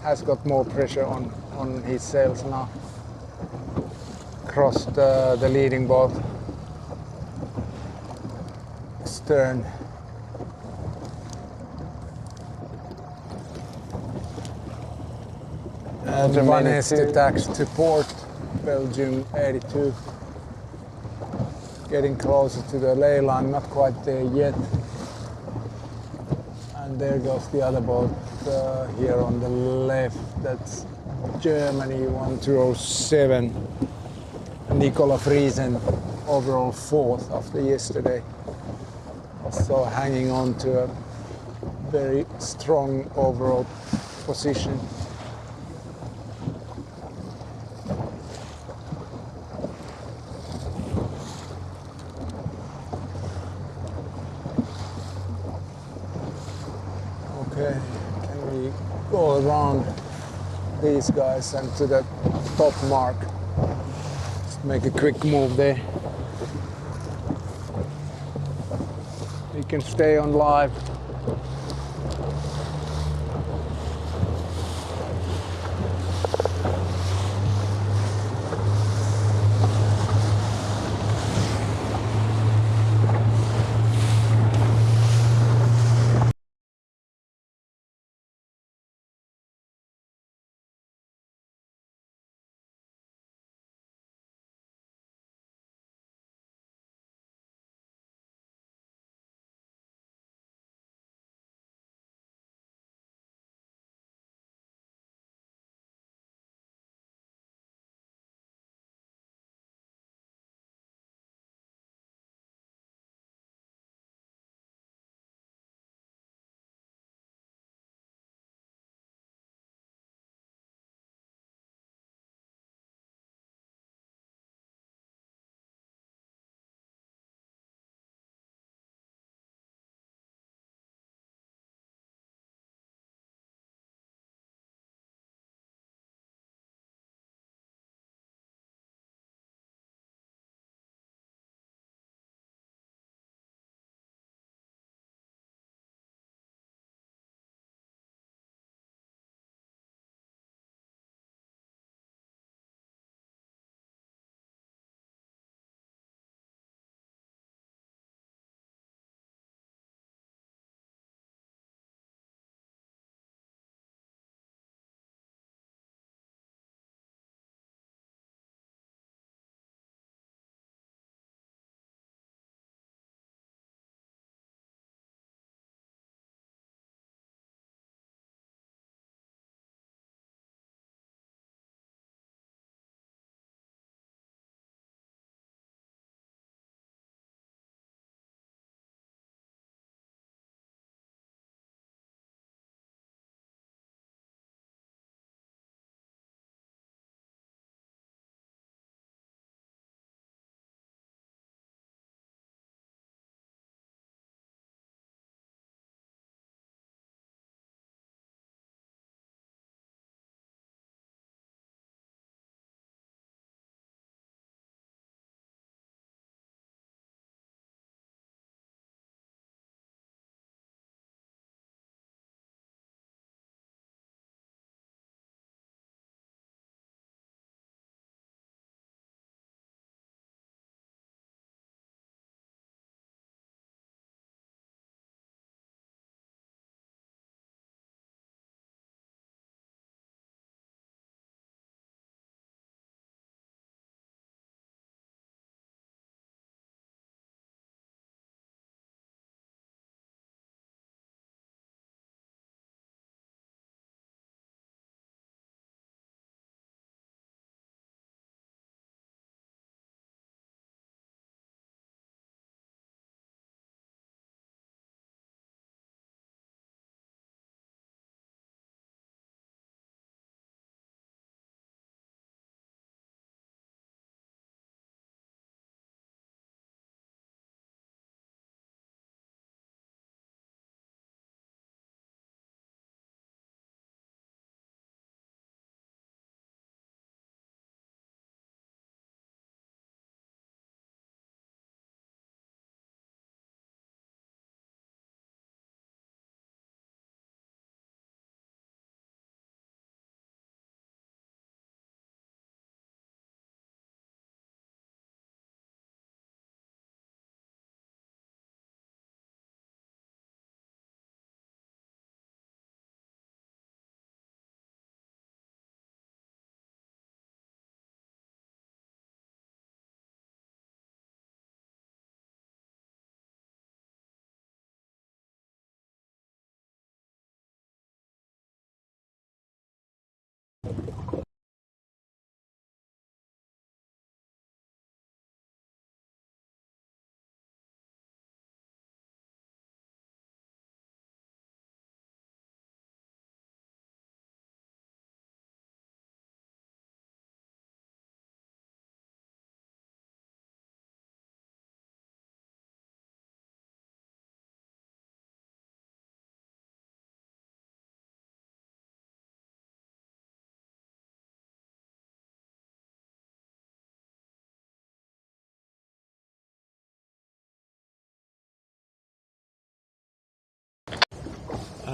has got more pressure on his sails now. Crossed the leading boat stern. And Belgium Van 82. Este tacks to port, Belgium 82. Getting closer to the ley line, not quite there yet. And there goes the other boat here on the left. That's Germany 1207. Nicola Friesen, overall fourth after yesterday. Also hanging on to a very strong overall position. Okay, can we go around these guys and to the top mark? make a quick move there. We can stay on live.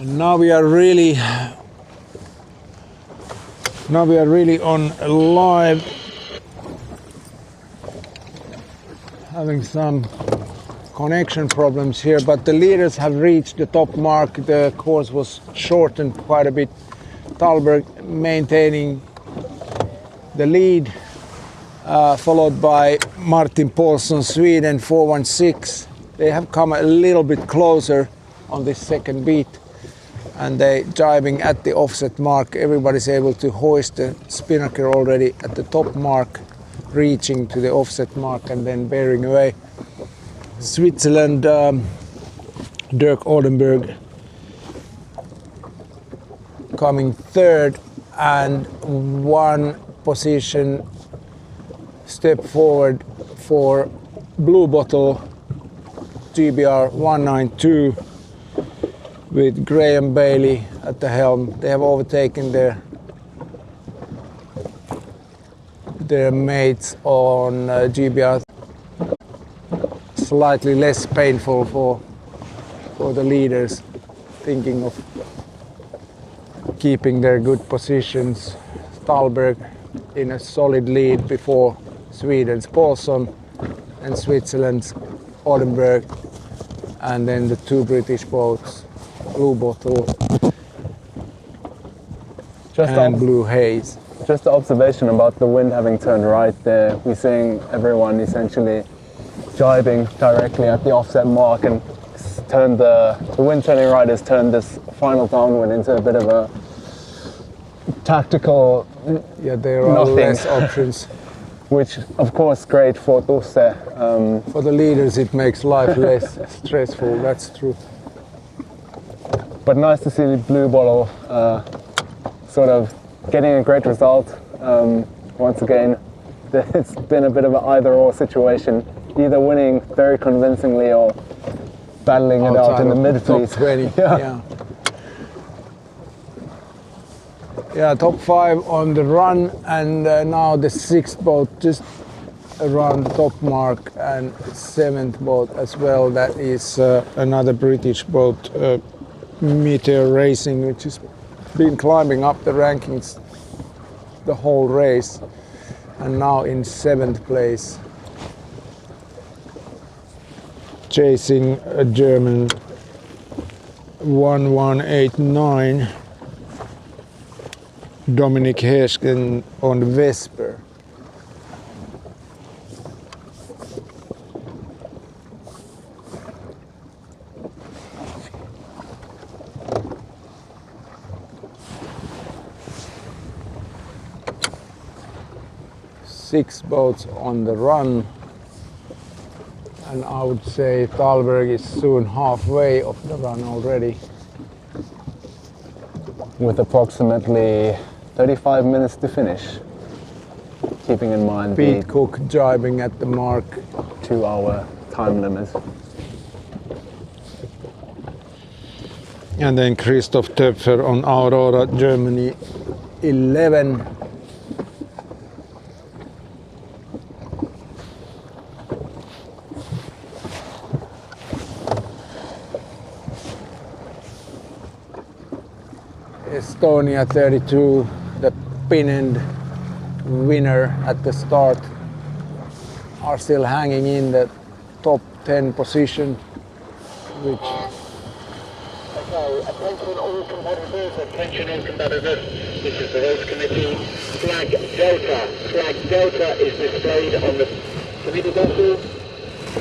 And now we are really on live, having some connection problems here, but the leaders have reached the top mark. The course was shortened quite a bit. Thalberg maintaining the lead, followed by Martin Paulsson, Sweden, 4:16. They have come a little bit closer on this second beat, and they driving at the offset mark. Everybody's able to hoist the spinnaker already at the top mark, reaching to the offset mark and then bearing away. Switzerland, Dirk Oldenburg coming third, and one position step forward for Blue Bottle GBR 192 with Graham Bailey at the helm. They have overtaken their mates on GBR. Slightly less painful for the leaders, thinking of keeping their good positions. Thalberg in a solid lead before Sweden's Paulsson and Switzerland's Oldenburg, and then the two British boats, Blue Bottle and Blue Haze. Just the observation about the wind having turned right there. We're seeing everyone essentially jibing directly at the offset mark, and turned the wind turning right has turned this final downwind into a bit of a tactical there are nothing. less options. Which of course great for Tusse. For the leaders it makes life less stressful, that's true. But nice to see the Blue Bottle sort of getting a great result. Once again, it's been a bit of an either-or situation, either winning very convincingly or battling it out in the mid-fleet. Top 20, yeah, top 5 on the run, and now the 6th boat just around the top mark, and 7th boat as well. That is another British boat, Meteor Racing, which has been climbing up the rankings the whole race, and now in 7th place, chasing a German 1189 Dominik Hersken on Vesper. Six boats on the run, and I would say Thalberg is soon halfway of the run already. With approximately 35 minutes to finish, keeping in mind Pete the Cook driving at the mark. 2-hour time limit. And then Christoph Töpfer on Aurora, Germany, 11. Estonia 32, the pin end winner at the start, are still hanging in the top 10 position, which Okay, attention all competitors, this is the race committee. Flag Delta is displayed on the committee vessel,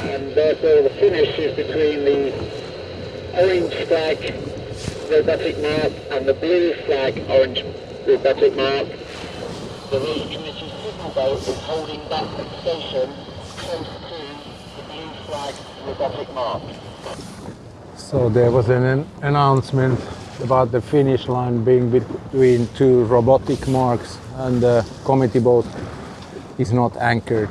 and therefore the finish is between the orange flag robotic mark and the blue flag orange robotic mark. The race committee signal boat is holding back the station close to the blue flag robotic mark. so there was an announcement about the finish line being between two robotic marks, and the committee boat is not anchored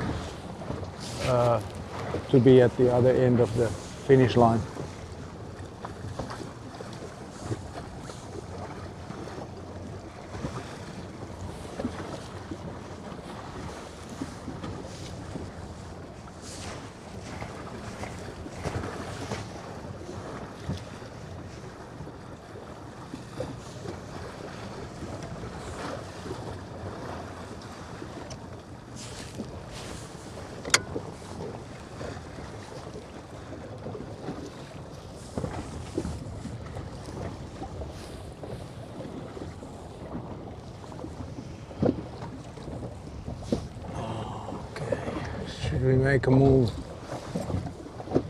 to be at the other end of the finish line. Should we make a move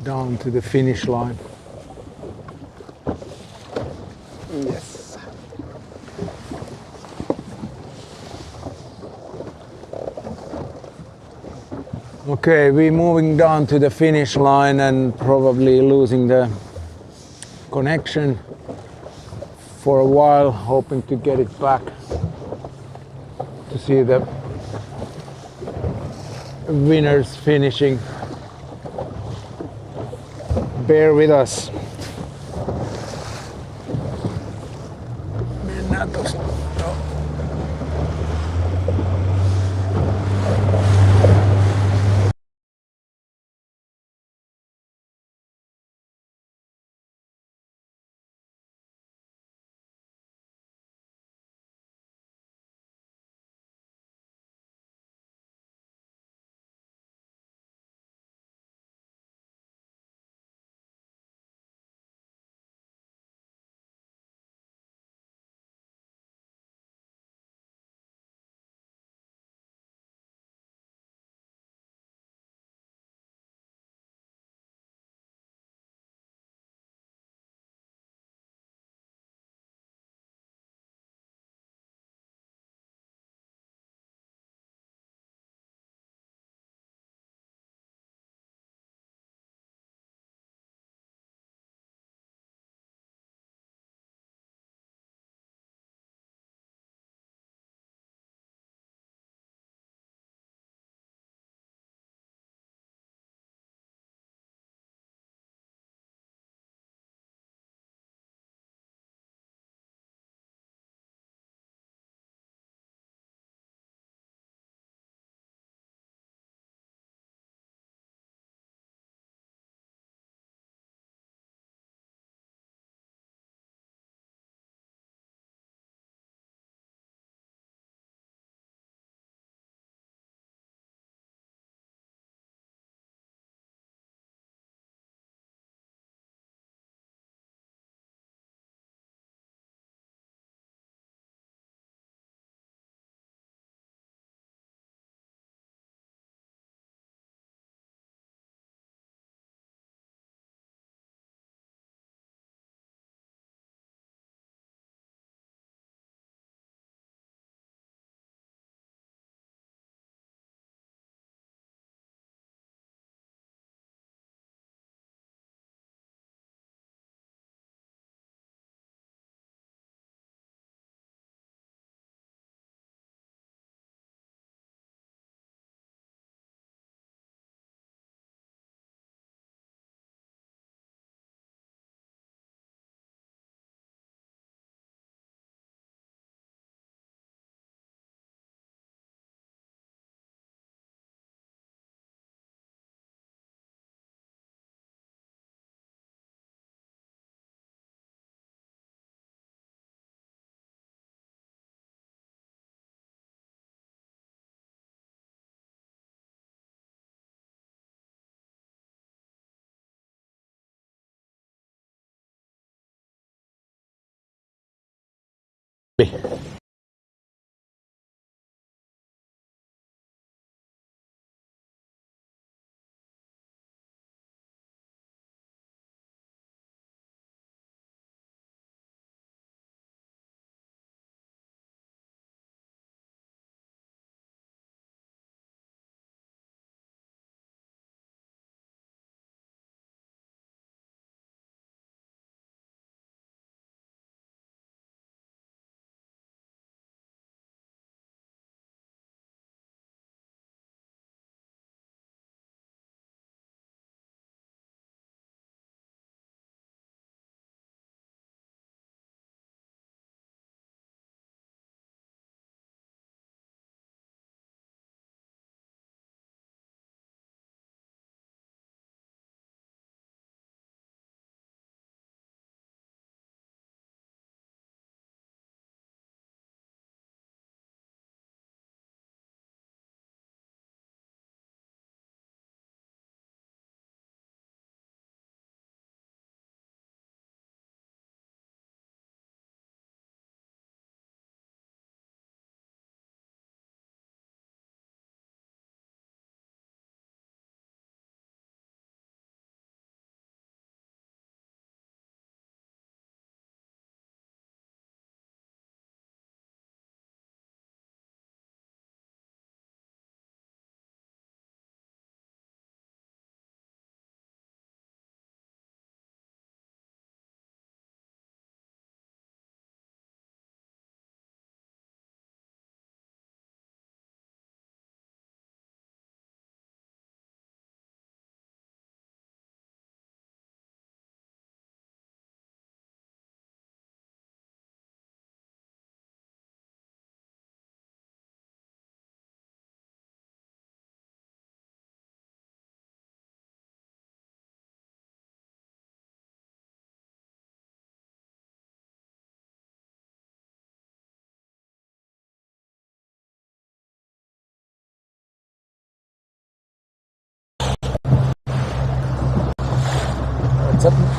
down to the finish line? Yes. Okay, we're moving down to the finish line and probably losing the connection for a while, hoping to get it back to see the winners finishing. Bear with us. Mennään tosta.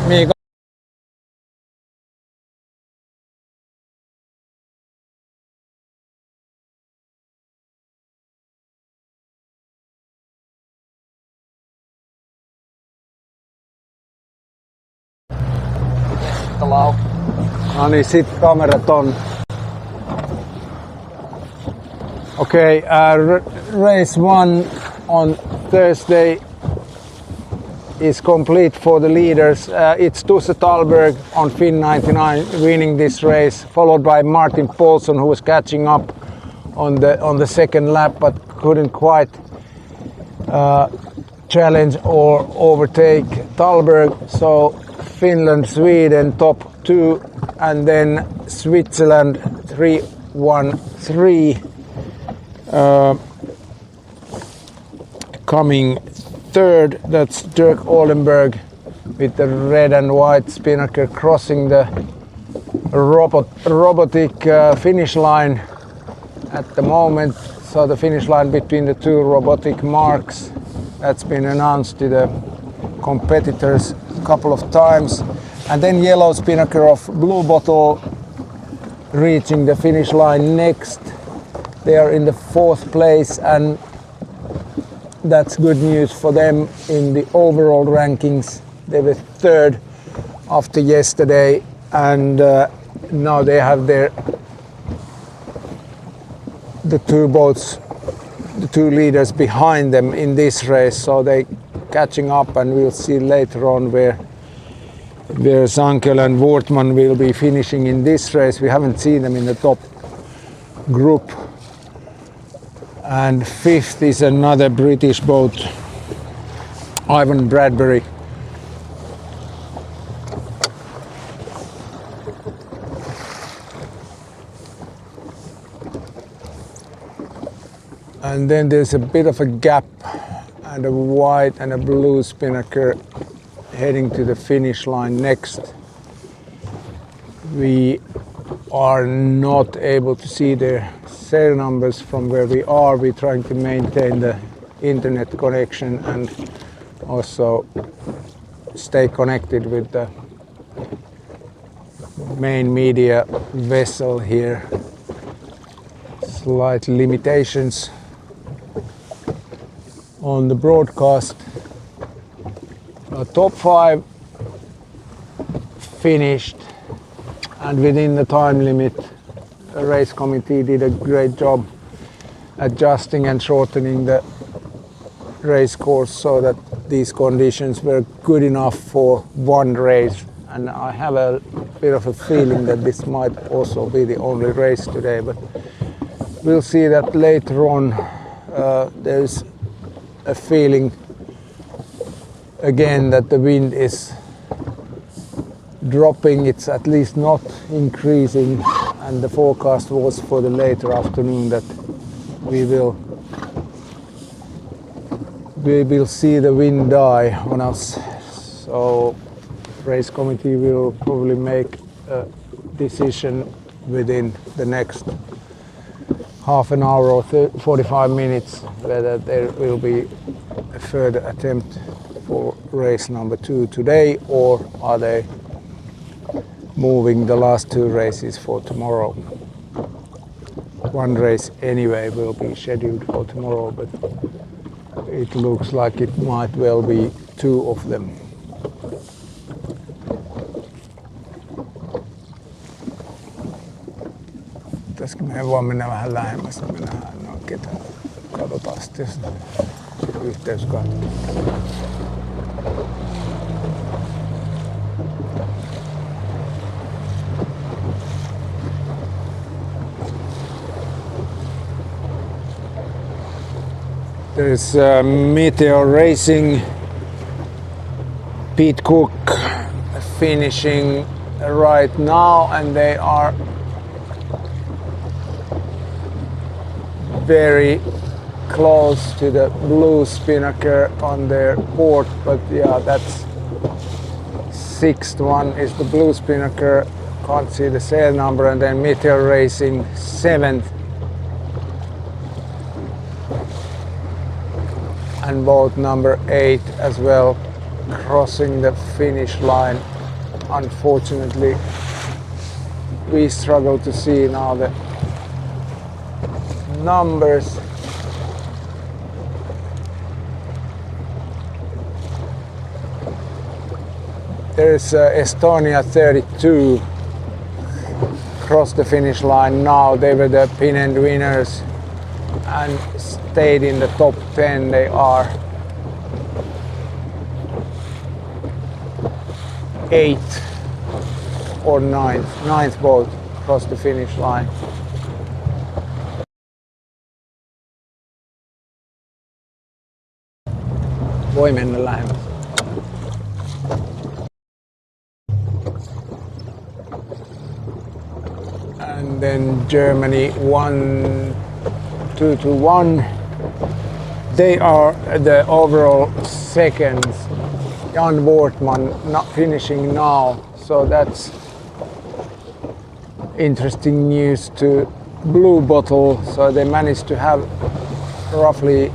Miika. No niin, sit kamerat on. Okay, race 1 on Thursday is complete for the leaders. It's Tusse Tallberg on Finn 99 winning this race, followed by Martin Paulson, who was catching up on the second lap but couldn't quite challenge or overtake Tallberg. So Finland, Sweden top 2, and then Switzerland 3-1-3 coming third. That's Dirk Oldenburg with the red and white spinnaker crossing the robotic finish line at the moment. So the finish line between the two robotic marks, that's been announced to the competitors a couple of times. And then yellow spinnaker of Blue Bottle reaching the finish line next. They are in the 4th place, and that's good news for them in the overall rankings. They were 3rd after yesterday, and now they have the two boats, the two leaders behind them in this race, so they catching up, and we'll see later on where Sankel and Wortman will be finishing in this race. We haven't seen them in the top group. And 5th is another British boat, Ivan Bradbury. And then there's a bit of a gap, and a white and a blue spinnaker heading to the finish line next. We are not able to see their sail numbers from where we are. We're trying to maintain the internet connection and also stay connected with the main media vessel here. Slight limitations on the broadcast. Top 5 finished, and within the time limit. The race committee did a great job adjusting and shortening the race course so that these conditions were good enough for one race. And I have a bit of a feeling that this might also be the only race today, but we'll see that later on. There's a feeling again that the wind is dropping. It's at least not increasing, and the forecast was for the later afternoon that we will see the wind die on us. So race committee will probably make a decision within the next half an hour or 45 minutes whether there will be a further attempt for race number 2 today, or are they moving the last 2 races for tomorrow. One race anyway will be scheduled for tomorrow, but it looks like it might well be 2 of them. Pitäisikö meidän vaan mennä vähän lähemmäs, me nähdään noin ketä. Katsotaan sitten, jos yhteys katsoo. There's Meteor Racing, Pete Cook finishing right now, and they are very close to the blue spinnaker on their port, but yeah, that's 6th one is the blue spinnaker, can't see the sail number, and then Meteor Racing 7th. And boat number 8 as well crossing the finish line. Unfortunately, we struggle to see now the numbers. There's Estonia 32 crossed the finish line now. They were the pin end winners and stayed in the top 10. They are 8th or 9th boat crossed the finish line. Voi mennä lähemmäs. And then Germany 1-2-1. They are the overall seconds. Jan Wortman not finishing now, so that's interesting news to Blue Bottle. So they managed to have roughly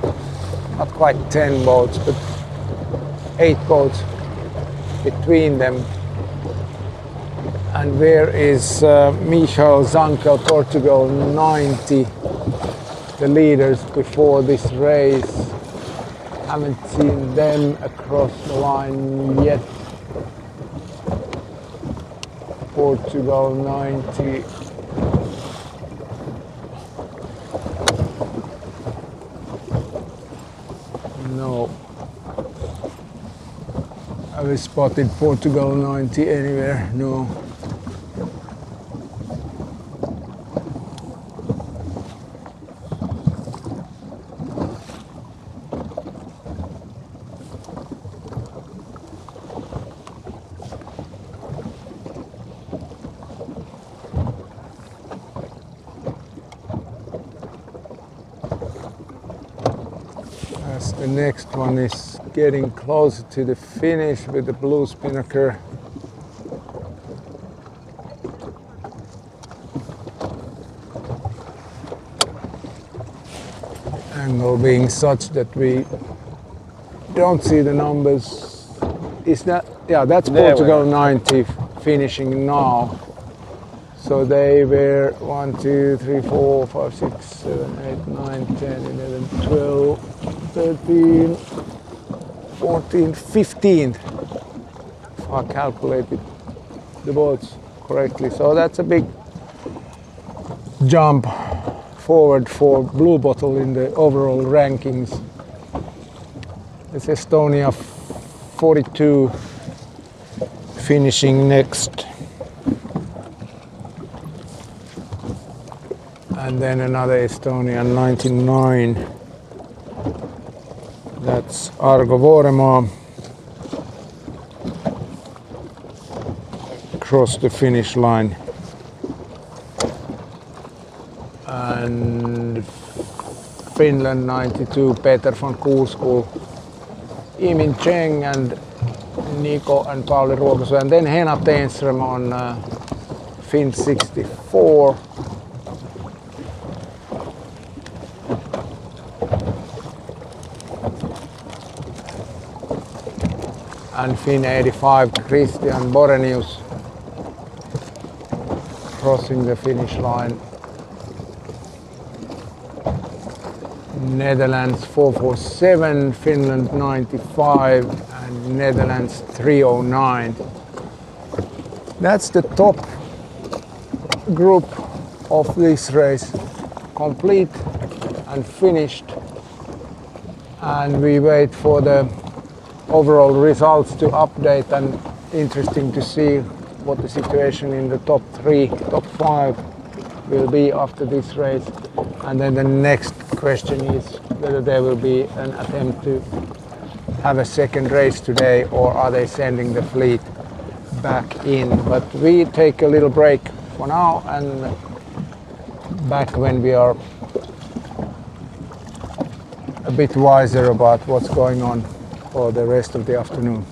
not quite 10 boats, but 8 boats between them. And where is Michael Zankel, Portugal 90, the leaders before this race? Haven't seen them across the line yet. Portugal 90. No. Have we spotted Portugal 90 anywhere? No. As the next one is getting closer to the finish with the blue spinnaker. Angle being such that we don't see the numbers. Is that, yeah, that's Portugal 90 finishing now. So they were 1, 2, 3, 4, 5, 6, 7, 8, 9, 10, 11, 12, 13, 14, 15. If I calculated the boats correctly. So that's a big jump forward for Blue Bottle in the overall rankings. It's Estonia 42 finishing next. And then another Estonian 99. That's Argo Vuoremaa. Crossed the finish line. And Finland 92, Peter von Kuuskul, Imin Cheng and Nico and Pauli Ruokosuo. And then Hena Tenström on Fin 64. And Fin 85, Christian Borenius crossing the finish line. Netherlands 447, Finland 95, and Netherlands 309. That's the top group of this race, complete and finished. And we wait for the overall results to update, and interesting to see what the situation in the top 3, top 5 will be after this race. And then the next question is whether there will be an attempt to have a second race today, or are they sending the fleet back in. But we take a little break for now, and back when we are a bit wiser about what's going on for the rest of the afternoon.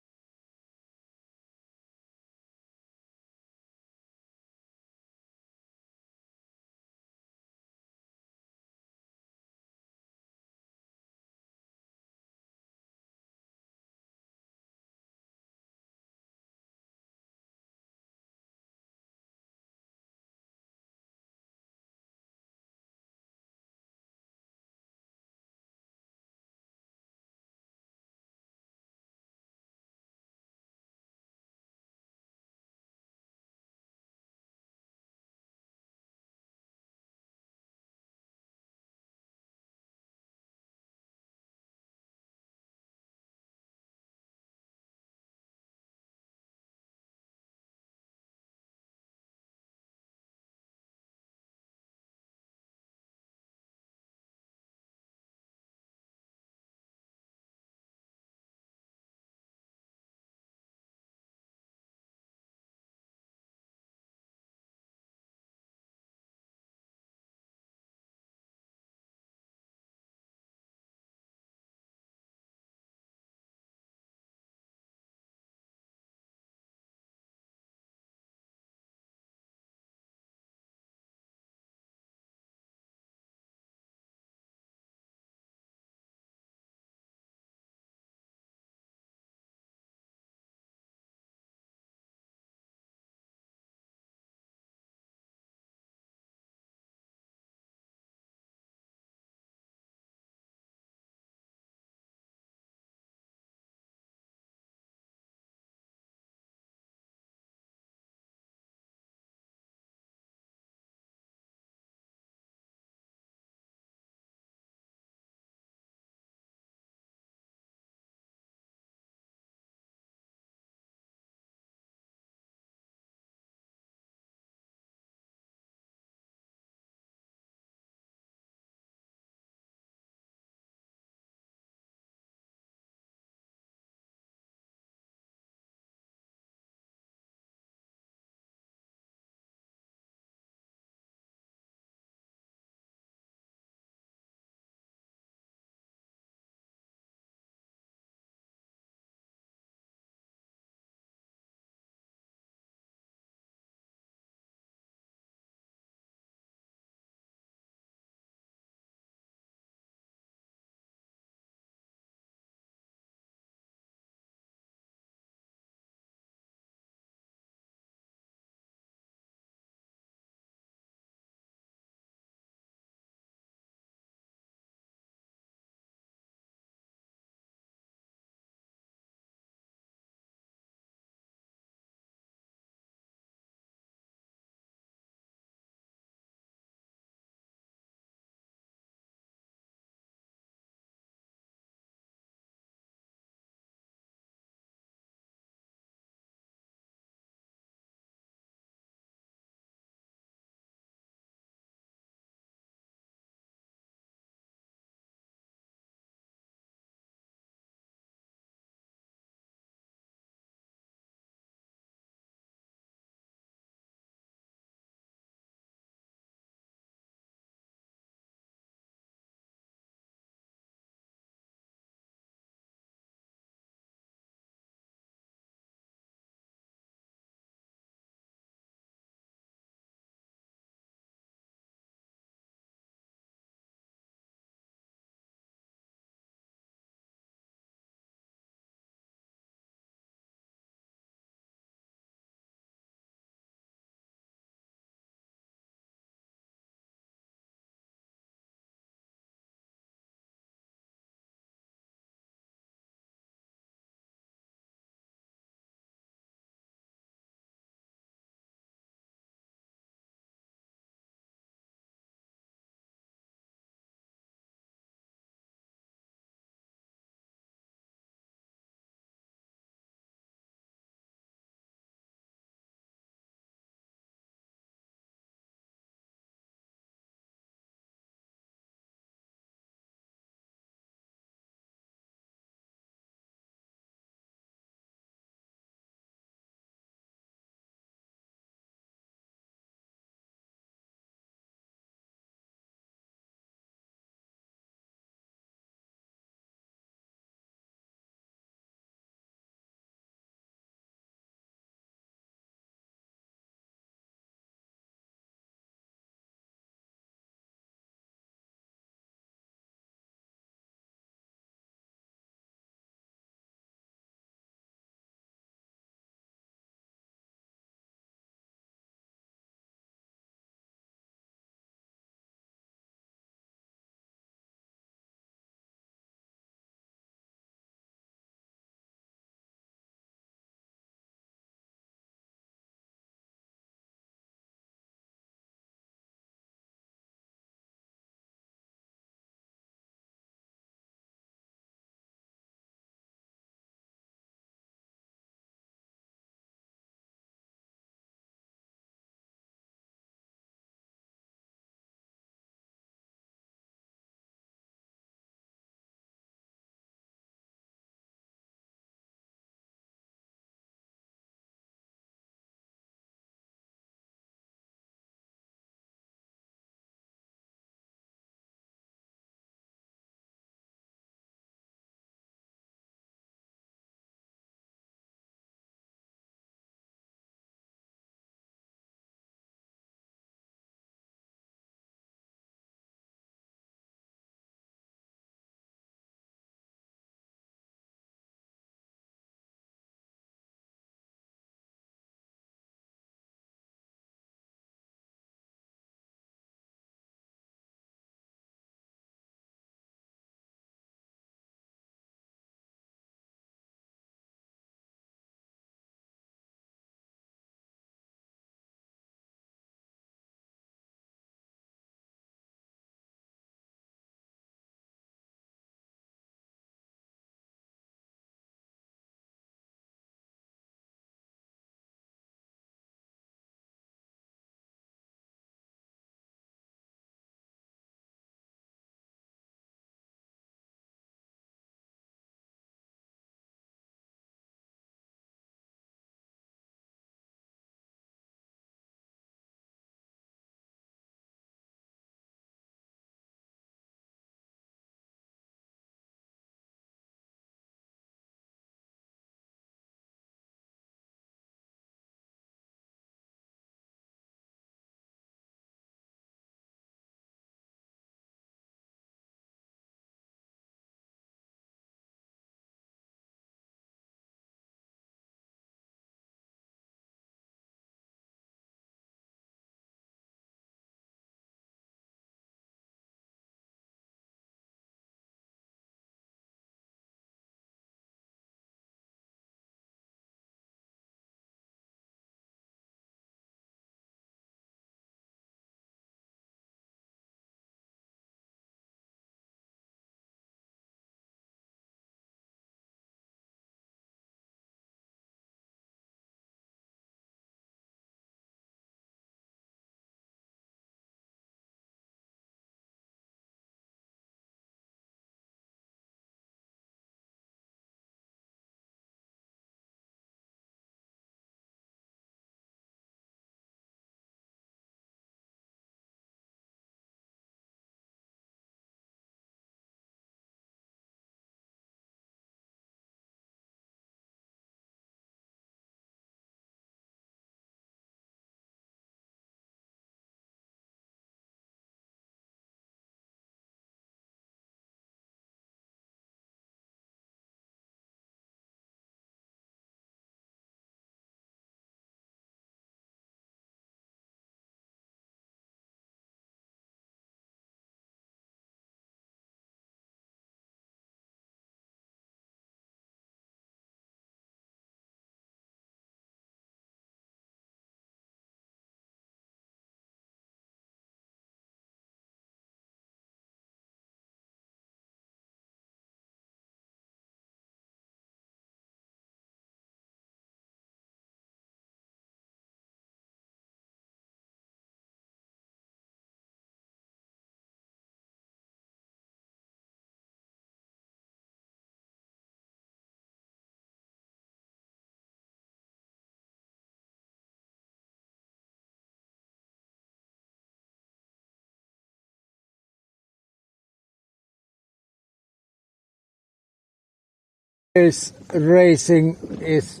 This racing is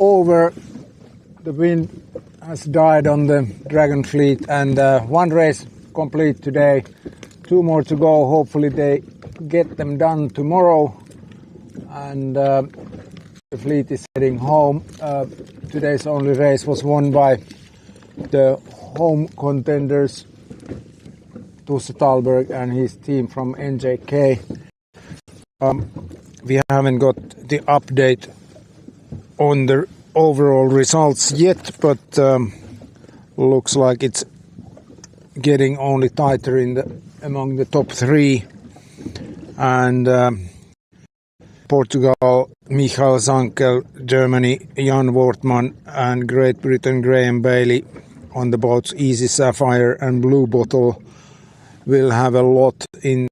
over. The wind has died on the Dragon Fleet, and one race complete today. 2 more to go. Hopefully they get them done tomorrow, and the fleet is heading home. Today's only race was won by the home contenders Tusse Thalberg and his team from NJK. We haven't got the update on the overall results yet, but looks like it's getting only tighter among the top 3. And Portugal, Michael Zankel, Germany, Jan Wortmann, and Great Britain, Graham Bailey on the boats Easy Sapphire and Blue Bottle will have a lot in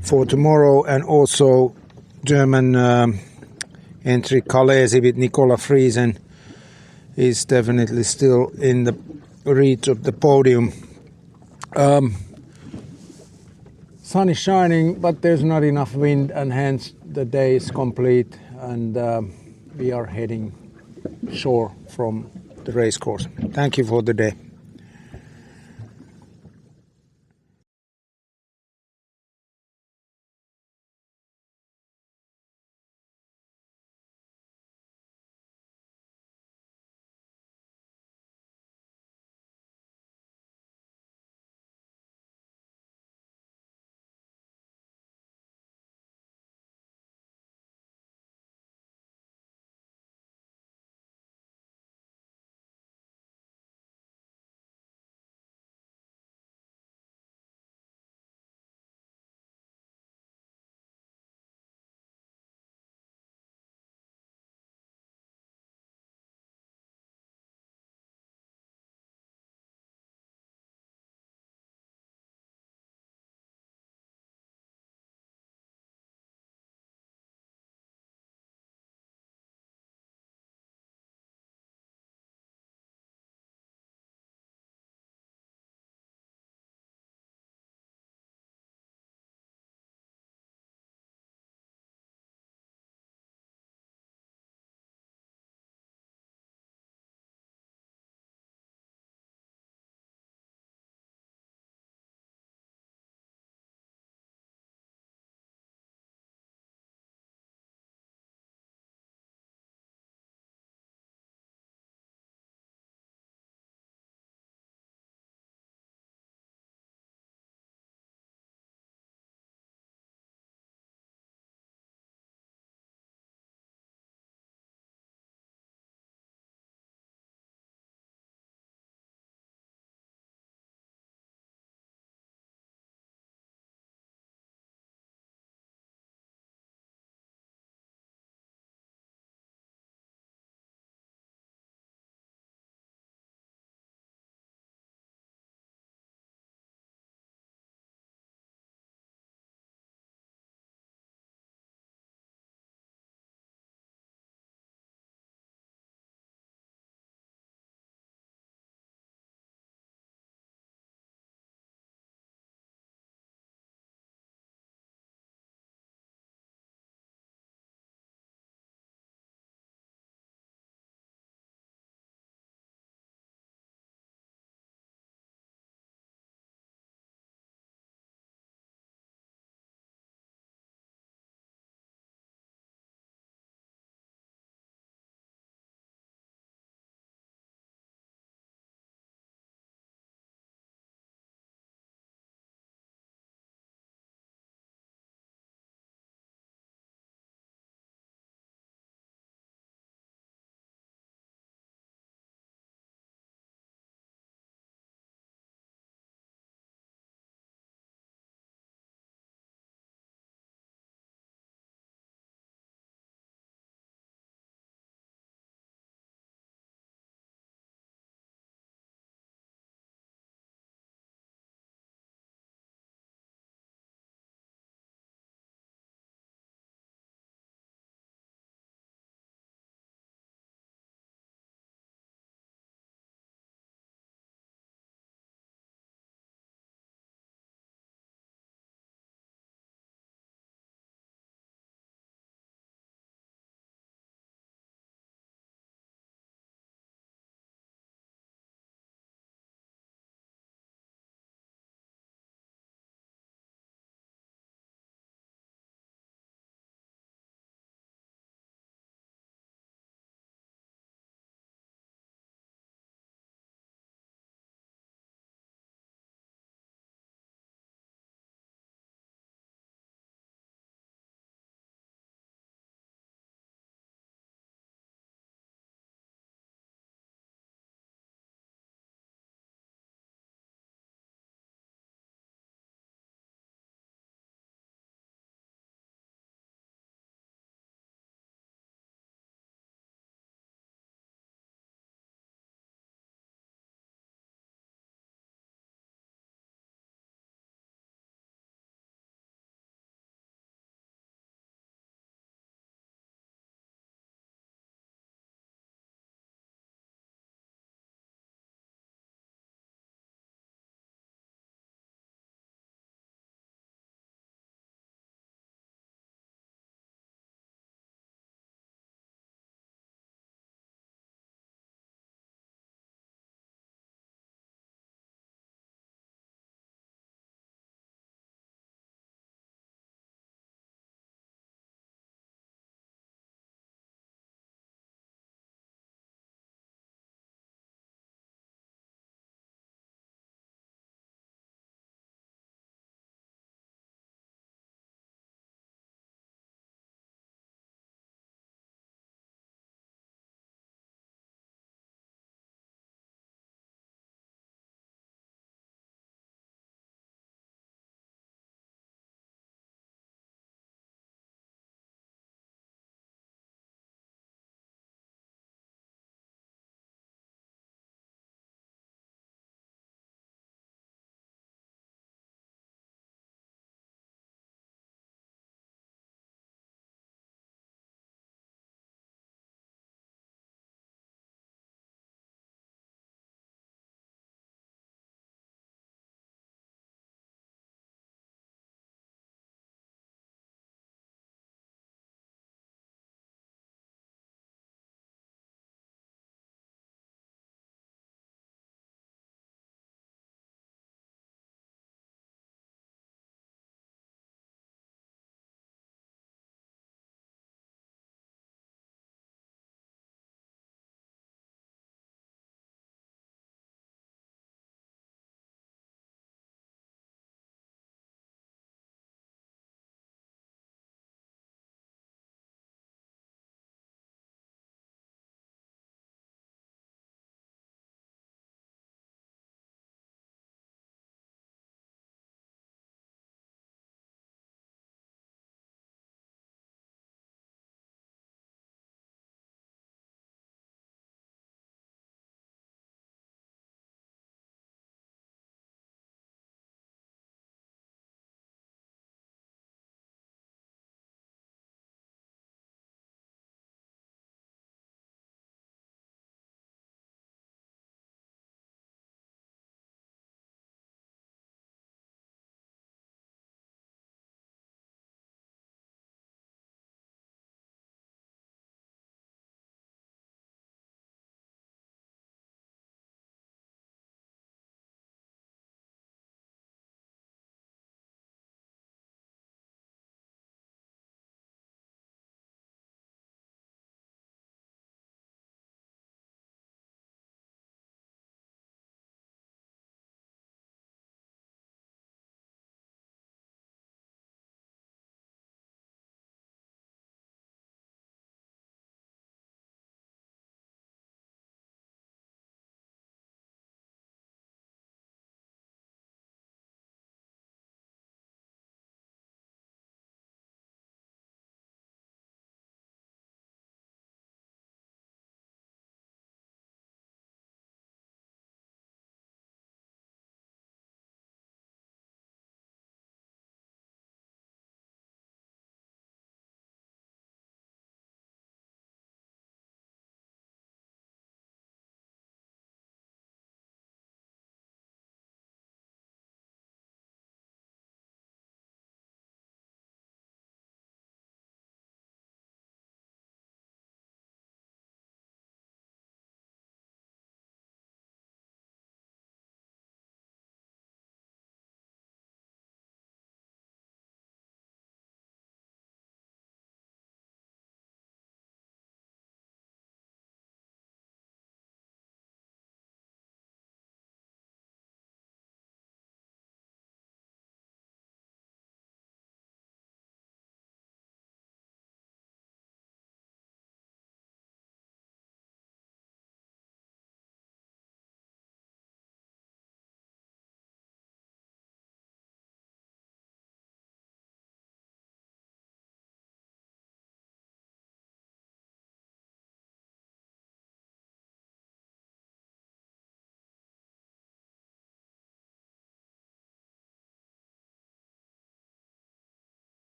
for tomorrow, and also German entry Kalesi with Nicola Friesen is definitely still in the reach of the podium. Sun is shining, but there's not enough wind, and hence the day is complete, and we are heading shore from the race course. Thank you for the day.